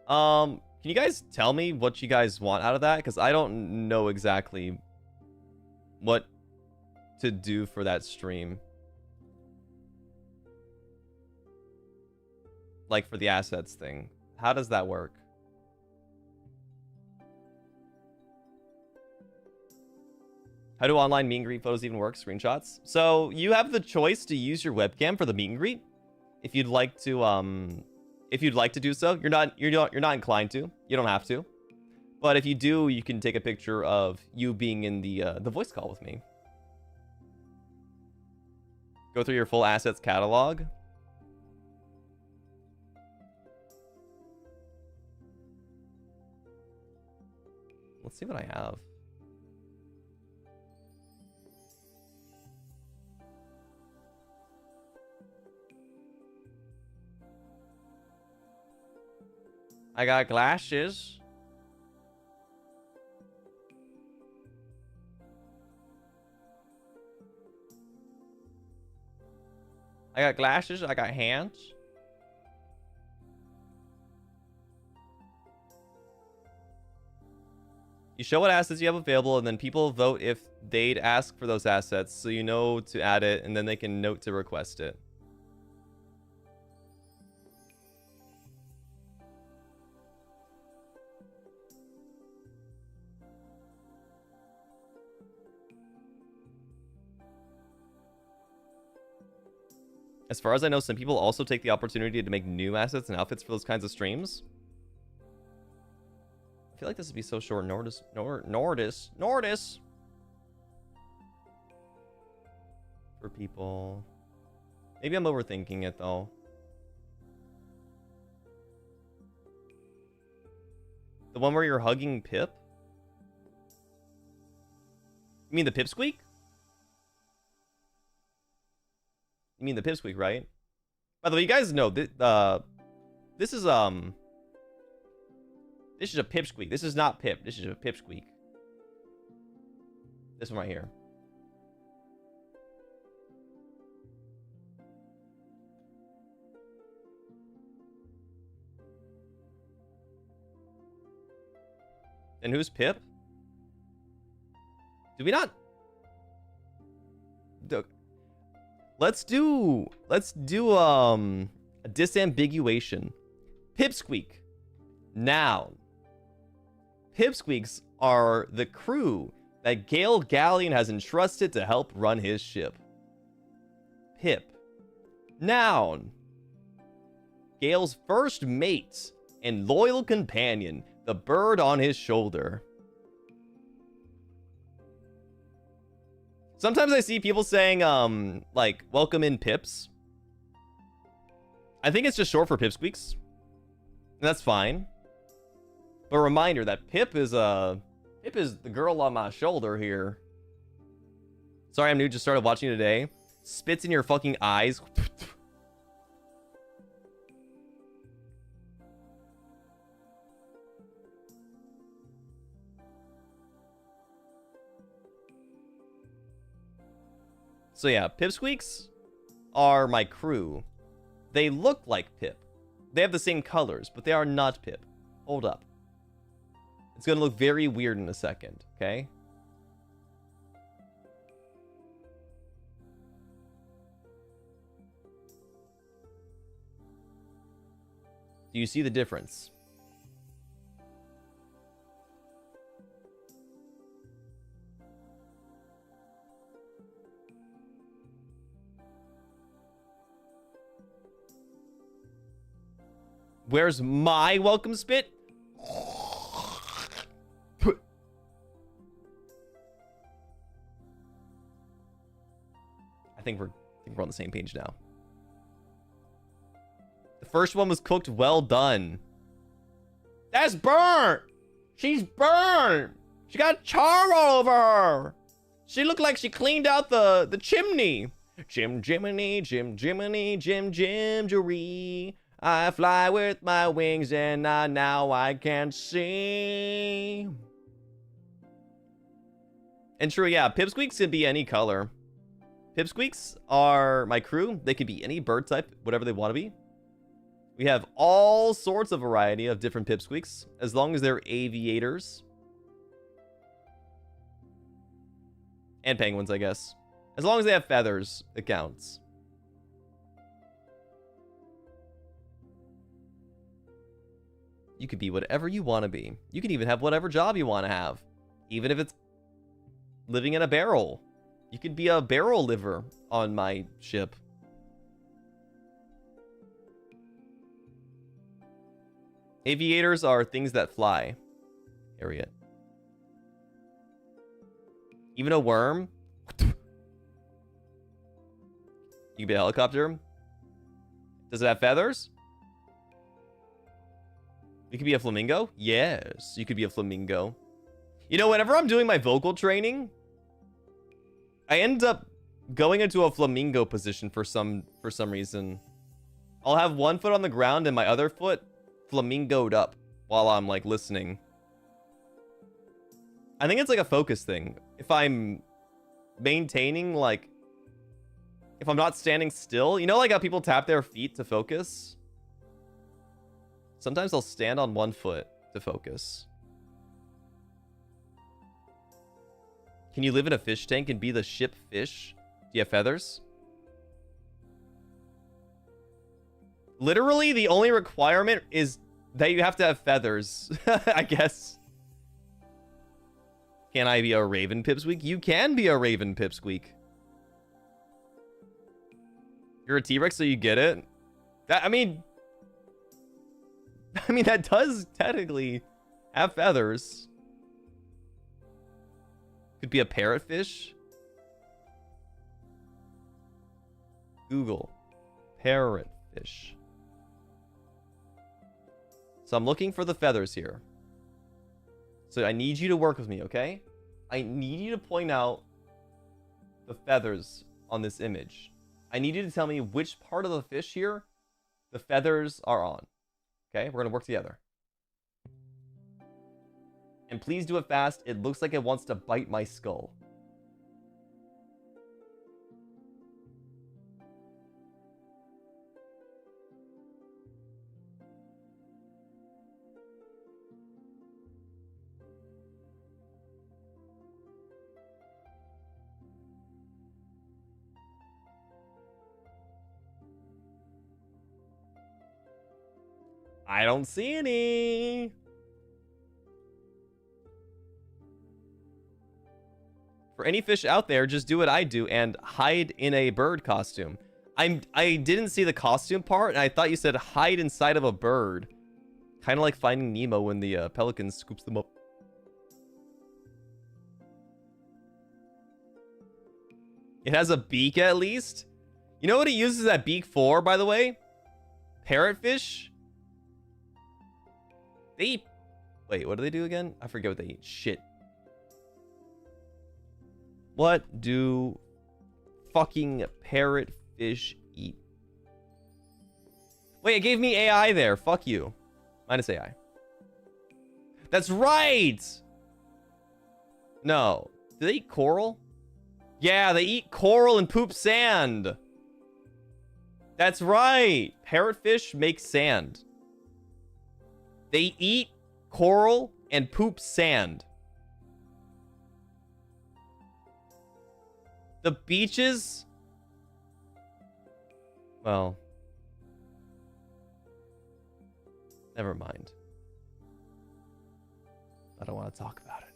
Can you guys tell me what you guys want out of that? Because I don't know exactly what to do for that stream. Like for the assets thing. How does that work? How do online meet and greet photos even work? Screenshots. So you have the choice to use your webcam for the meet and greet. If you'd like to do so. You're not inclined to. You don't have to. But if you do, you can take a picture of you being in the voice call with me. Go through your full assets catalog. Let's see what I have. I got glasses. I got glasses. I got hands. You show what assets you have available, and then people vote if they'd ask for those assets, so you know to add it, and then they can note to request it. As far as I know, some people also take the opportunity to make new assets and outfits for those kinds of streams. I feel like this would be so short notice. Nordis. For people. Maybe I'm overthinking it, though. The one where you're hugging Pip? You mean the Pipsqueak? You mean the Pipsqueak, right? By the way, you guys know this is a Pipsqueak. This is not Pip. This is a Pipsqueak. This one right here. And who's Pip? Do we not? Let's do a disambiguation. Pipsqueak. Noun. Pipsqueaks are the crew that Gale Galleon has entrusted to help run his ship. Pip. Noun. Gale's first mate and loyal companion, the bird on his shoulder. Sometimes I see people saying, like, welcome in Pips. I think it's just short for Pipsqueaks. And that's fine. But a reminder that Pip is the girl on my shoulder here. Sorry, I'm new, just started watching today. Spits in your fucking eyes. So yeah, Pipsqueaks are my crew. They look like Pip. They have the same colors, but they are not Pip. Hold up. It's gonna look very weird in a second, okay? Do you see the difference? Where's my welcome spit? I think we're on the same page now. The first one was cooked well done. That's burnt. She's burnt. She got char all over her. She looked like she cleaned out the chimney. Jim Jiminy, Jim Jiminy, Jim Jim Jerry. I fly with my wings and now I can see. And true, yeah, pipsqueaks can be any color. Pipsqueaks are my crew. They could be any bird type, whatever they want to be. We have all sorts of variety of different pipsqueaks, as long as they're aviators. And penguins, I guess. As long as they have feathers, it counts. You could be whatever you want to be. You can even have whatever job you want to have. Even if it's living in a barrel. You could be a barrel liver on my ship. Aviators are things that fly. Harriet. Even a worm. You can be a helicopter. Does it have feathers? You could be a flamingo? Yes, you could be a flamingo. You know, whenever I'm doing my vocal training, I end up going into a flamingo position for some reason. I'll have one foot on the ground and my other foot flamingoed up while I'm like listening. I think it's like a focus thing. If I'm maintaining, like, if I'm not standing still, you know, like how people tap their feet to focus? Sometimes I'll stand on one foot to focus. Can you live in a fish tank and be the ship fish? Do you have feathers? Literally, the only requirement is that you have to have feathers, I guess. Can I be a raven pipsqueak? You can be a raven pipsqueak. You're a T-Rex, so you get it? I mean, that does technically have feathers. Could be a parrotfish. Google. Parrotfish. So I'm looking for the feathers here. So I need you to work with me, okay? I need you to point out the feathers on this image. I need you to tell me which part of the fish here the feathers are on. Okay, we're gonna work together. And please do it fast. It looks like it wants to bite my skull. I don't see any. For any fish out there, just do what I do and hide in a bird costume. I didn't see the costume part, and I thought you said hide inside of a bird. Kind of like Finding Nemo when the pelican scoops them up. It has a beak at least. You know what it uses that beak for, by the way? Parrotfish? They eat... Wait, what do they do again? I forget what they eat. Shit. What do fucking parrotfish eat? Wait, it gave me AI there. Fuck you. Minus AI. That's right! No. Do they eat coral? Yeah, they eat coral and poop sand. That's right. Parrotfish make sand. They eat coral and poop sand. The beaches... Well... Never mind. I don't want to talk about it.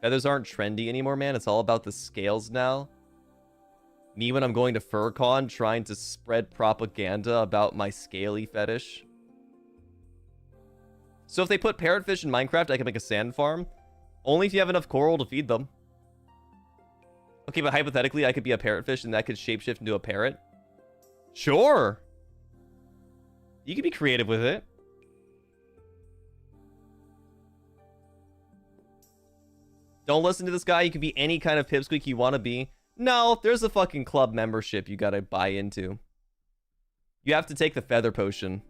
Feathers aren't trendy anymore, man. It's all about the scales now. Me when I'm going to FurCon trying to spread propaganda about my scaly fetish. So if they put parrotfish in Minecraft, I can make a sand farm. Only if you have enough coral to feed them. Okay, but hypothetically, I could be a parrotfish and that could shapeshift into a parrot. Sure. You can be creative with it. Don't listen to this guy. You can be any kind of pipsqueak you want to be. No, there's a fucking club membership you gotta buy into. You have to take the feather potion.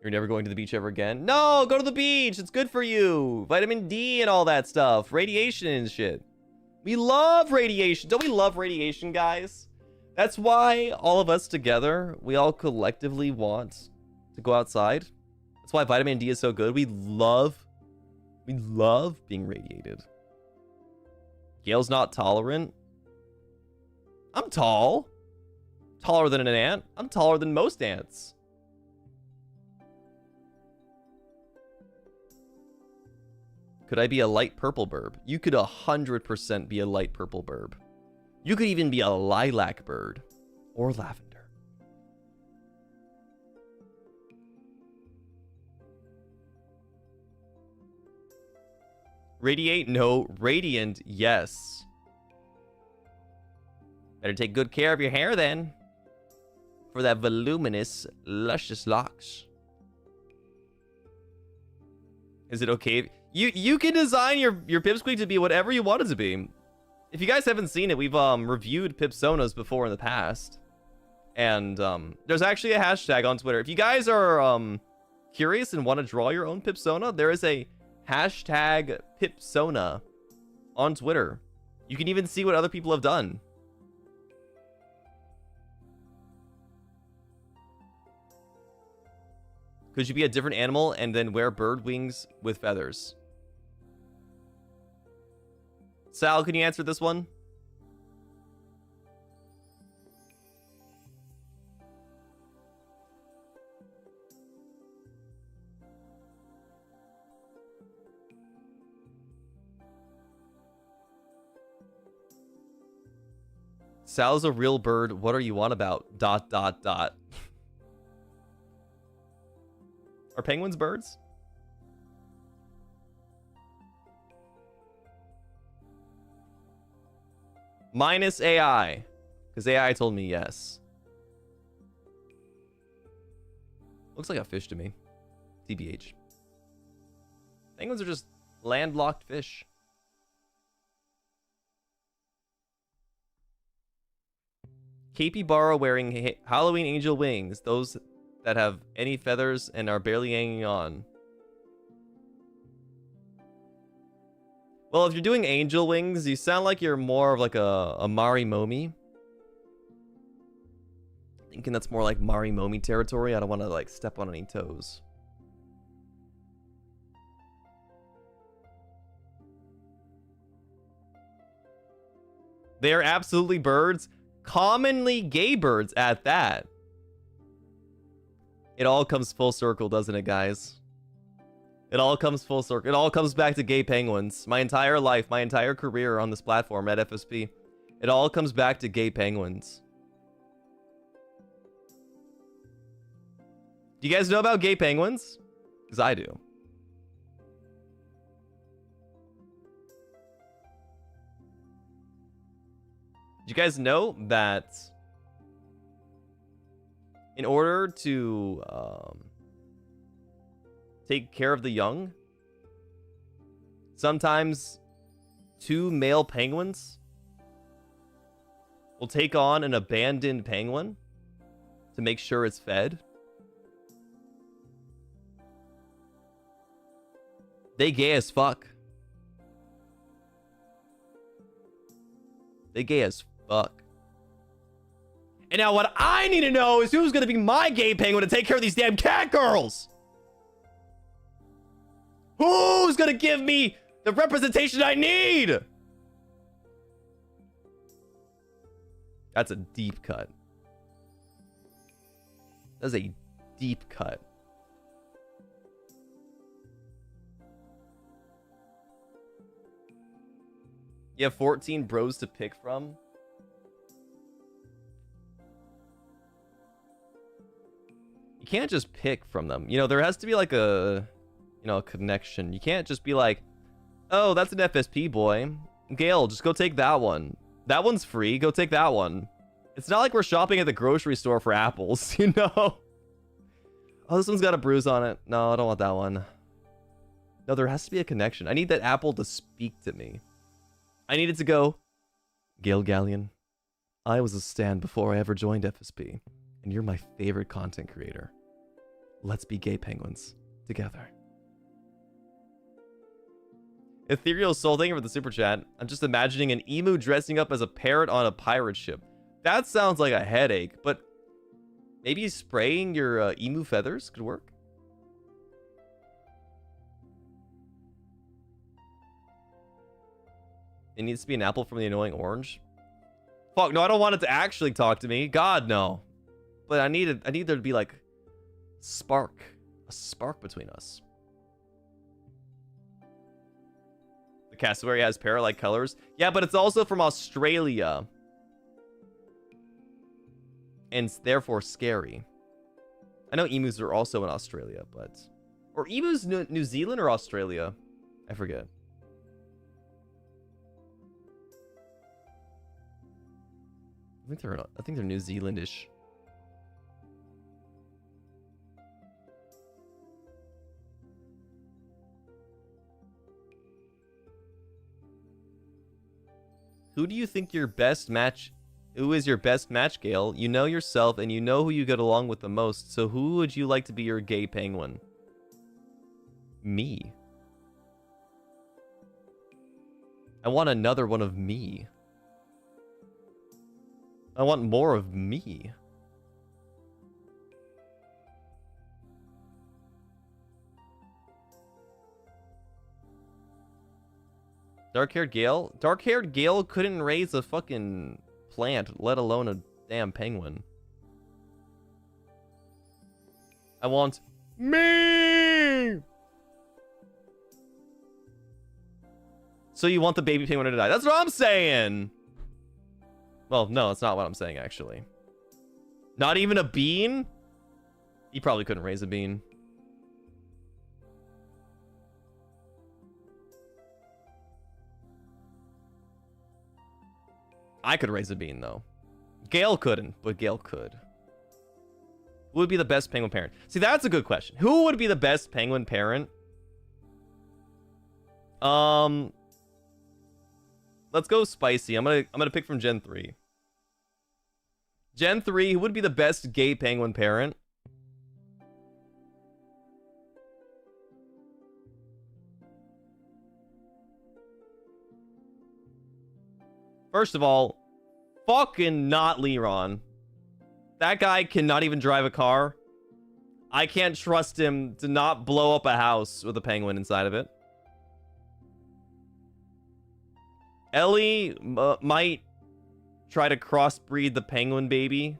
You're never going to the beach ever again? No, go to the beach. It's good for you. Vitamin D and all that stuff. Radiation and shit. We love radiation. Don't we love radiation, guys? That's why all of us together, we all collectively want to go outside. That's why vitamin D is so good. We love being radiated. Gale's not tolerant. I'm tall. Taller than an ant. I'm taller than most ants. Could I be a light purple burb? You could 100% be a light purple burb. You could even be a lilac bird. Or lavender. Radiate? No. Radiant? Yes. Better take good care of your hair then. For that voluminous, luscious locks. Is it okay? You can design your pipsqueak to be whatever you want it to be. If you guys haven't seen it, we've reviewed pipsonas before in the past. And there's actually a hashtag on Twitter. If you guys are curious and want to draw your own pipsona, there is a hashtag pipsona on Twitter. You can even see what other people have done. Could you be a different animal and then wear bird wings with feathers? Sal, can you answer this one? Sal's a real bird. What are you on about? ... Are penguins birds? Minus AI. Because AI told me yes. Looks like a fish to me. TBH. Penguins are just landlocked fish. Capybara wearing Halloween angel wings. Those that have any feathers and are barely hanging on. Well, if you're doing angel wings, you sound like you're more of like a Mari Momi. Thinking that's more like Mari Momi territory. I don't want to like step on any toes. They are absolutely birds. Commonly gay birds at that. It all comes full circle, doesn't it, guys? It all comes full circle. It all comes back to gay penguins. My entire life, my entire career on this platform at FSP. It all comes back to gay penguins. Do you guys know about gay penguins? Because I do. Do you guys know that in order to take care of the young, sometimes 2 male penguins will take on an abandoned penguin to make sure it's fed? They gay as fuck. They gay as fuck. And now what I need to know is who's going to be my gay penguin to take care of these damn cat girls? Who's going to give me The representation I need! That's a deep cut. That's a deep cut. You have 14 bros to pick from? You can't just pick from them. You know, there has to be like a, you know, a connection. You can't just be like, oh, that's an FSP boy. Gale, just go take that one. That one's free. Go take that one. It's not like we're shopping at the grocery store for apples, you know? Oh, this one's got a bruise on it. No, I don't want that one. No, there has to be a connection. I need that apple to speak to me. I need it to go, Gale Galleon, I was a stan before I ever joined FSP, and you're my favorite content creator. Let's be gay penguins together. Ethereal Soul, thank you for the super chat. I'm just imagining an emu dressing up as a parrot on a pirate ship. That sounds like a headache, but maybe spraying your emu feathers could work. It needs to be an apple from the annoying orange. Fuck, no, I don't want it to actually talk to me. God, no. But I need there to be like a spark between us. The cassowary has parrot-like colors. Yeah, but it's also from Australia. And it's therefore scary. I know emus are also in Australia, but... Or emus New Zealand or Australia? I forget. I think they're New Zealandish. Who do you think your best match? Who is your best match, Gale? You know yourself and you know who you get along with the most. So who would you like to be your gay penguin? Me. I want another one of me. I want more of me. Dark-haired Gale? Dark-haired Gale couldn't raise a fucking plant, let alone a damn penguin. I want me! So you want the baby penguin to die. That's what I'm saying! Well, no, that's not what I'm saying, actually. Not even a bean? He probably couldn't raise a bean. I could raise a bean, though. Gale couldn't, but Gale could. Who would be the best penguin parent? See, that's a good question. Who would be the best penguin parent? Let's go spicy. I'm gonna pick from Gen 3. Gen 3, who would be the best gay penguin parent? First of all, fucking not Leron. That guy cannot even drive a car. I can't trust him to not blow up a house with a penguin inside of it. Ellie might try to crossbreed the penguin baby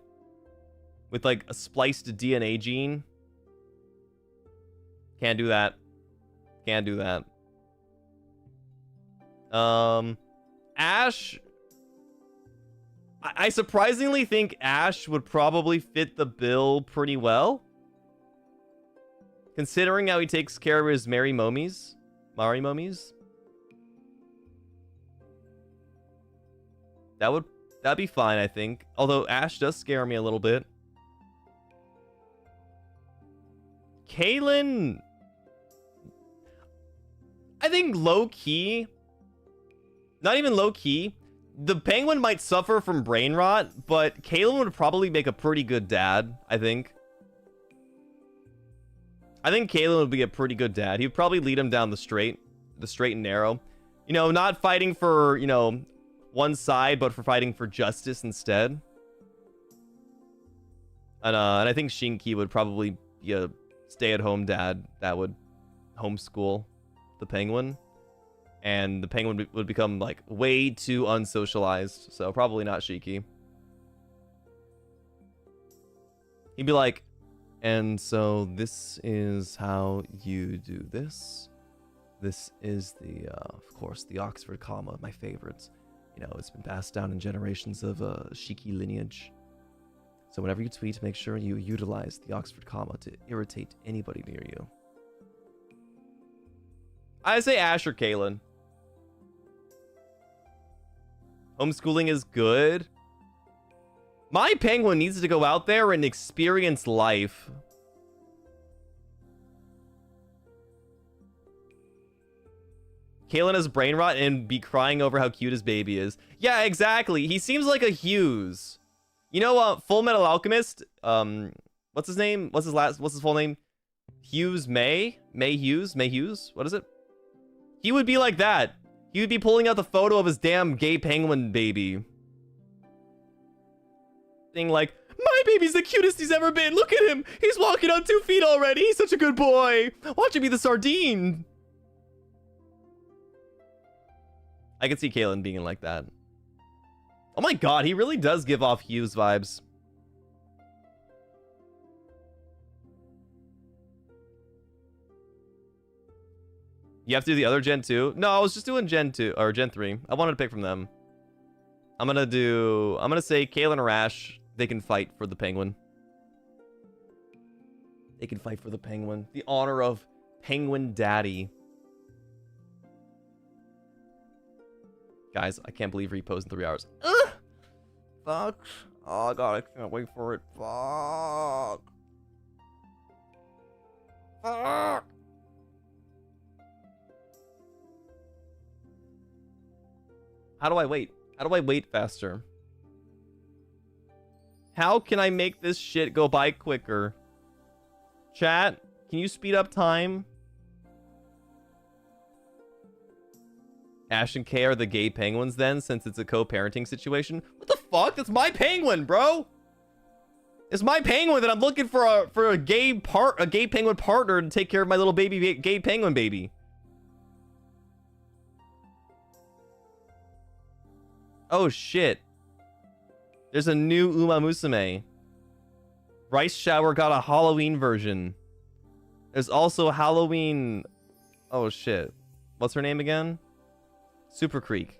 with like a spliced DNA gene. Can't do that. Can't do that. Ash. I surprisingly think Ash would probably fit the bill pretty well, considering how he takes care of his Mari Momies. That'd be fine, I think. Although Ash does scare me a little bit. Kaylin, I think low-key, not even low-key, the penguin might suffer from brain rot, but Kaylin would probably make a pretty good dad, I think. I think Kaylin would be a pretty good dad. He'd probably lead him down the straight and narrow. You know, not fighting for, you know, one side, but for fighting for justice instead. And I think Shinki would probably be a stay-at-home dad that would homeschool the penguin. And the penguin would become, like, way too unsocialized. So probably not Shiki. He'd be like, and so this is how you do this. This is the, of course, the Oxford comma, my favorites. You know, it's been passed down in generations of Shiki lineage. So whenever you tweet, make sure you utilize the Oxford comma to irritate anybody near you. I say Ash or Kalen. Homeschooling is good. My penguin needs to go out there and experience life. Kalen has brain rot and be crying over how cute his baby is. Yeah, exactly. He seems like a Hughes. You know, Full Metal Alchemist. What's his name? What's his full name? Hughes May? May Hughes? May Hughes? What is it? He would be like that. He would be pulling out the photo of his damn gay penguin baby. Thing like, my baby's the cutest he's ever been. Look at him. He's walking on 2 feet already. He's such a good boy. Watch him be the sardine. I could see Kalen being like that. Oh my god, he really does give off Hughes vibes. You have to do the other Gen 2? No, I was just doing Gen 2 or Gen 3. I wanted to pick from them. I'm gonna say Kalen or Ash, they can fight for the penguin. They can fight for the penguin. The honor of Penguin Daddy. Guys, I can't believe repost in 3 hours. Ugh! Fuck. Oh god, I can't wait for it. Fuck. Fuck. How do I wait? How do I wait faster? How can I make this shit go by quicker? Chat, can you speed up time? Ash and Kay are the gay penguins then, since it's a co-parenting situation? What the fuck? That's my penguin, bro! It's my penguin that I'm looking for a gay penguin partner to take care of my little baby gay penguin baby. Oh shit. There's a new Uma Musume. Rice Shower got a Halloween version. There's also Halloween... Oh shit. What's her name again? Super Creek.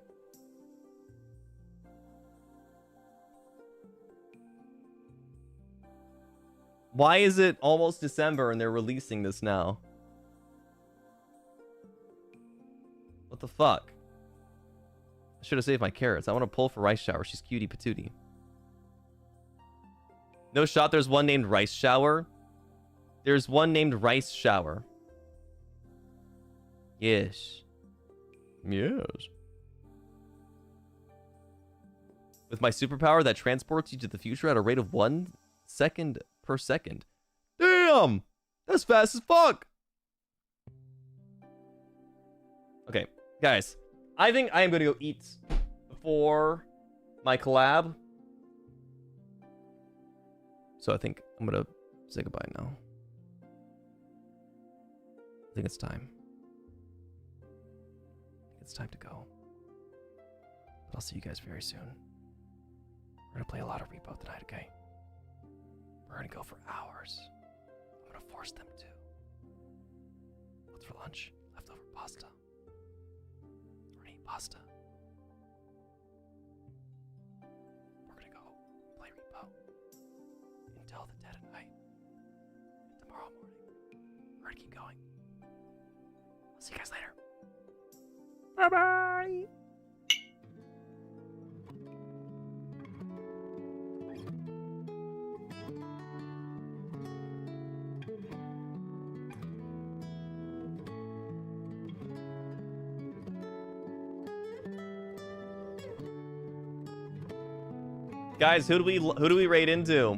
Why is it almost December and they're releasing this now? What the fuck? I should have saved my carrots. I want to pull for Rice Shower. She's cutie patootie. No shot there's one named Rice Shower. There's one named Rice Shower. Yes. Yes. With my superpower that transports you to the future at a rate of 1 second per second. Damn! That's fast as fuck! Okay, guys. I think I am going to go eat before my collab. So I think I'm going to say goodbye now. I think it's time. It's time to go. But I'll see you guys very soon. We're going to play a lot of repo tonight, okay? We're going to go for hours. I'm going to force them to. What's for lunch? Leftover pasta. Pasta. We're gonna go play repo until the dead of night. Tomorrow morning, we're gonna keep going. I'll see you guys later. Bye bye. Guys, who do we raid into?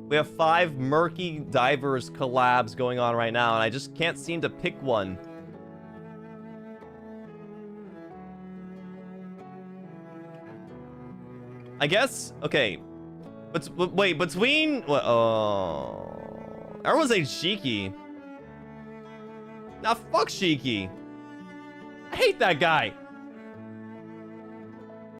We have 5 murky divers collabs going on right now, and I just can't seem to pick one. I guess, okay. But wait, between everyone's like Shiki. Nah, fuck Shiki. I hate that guy.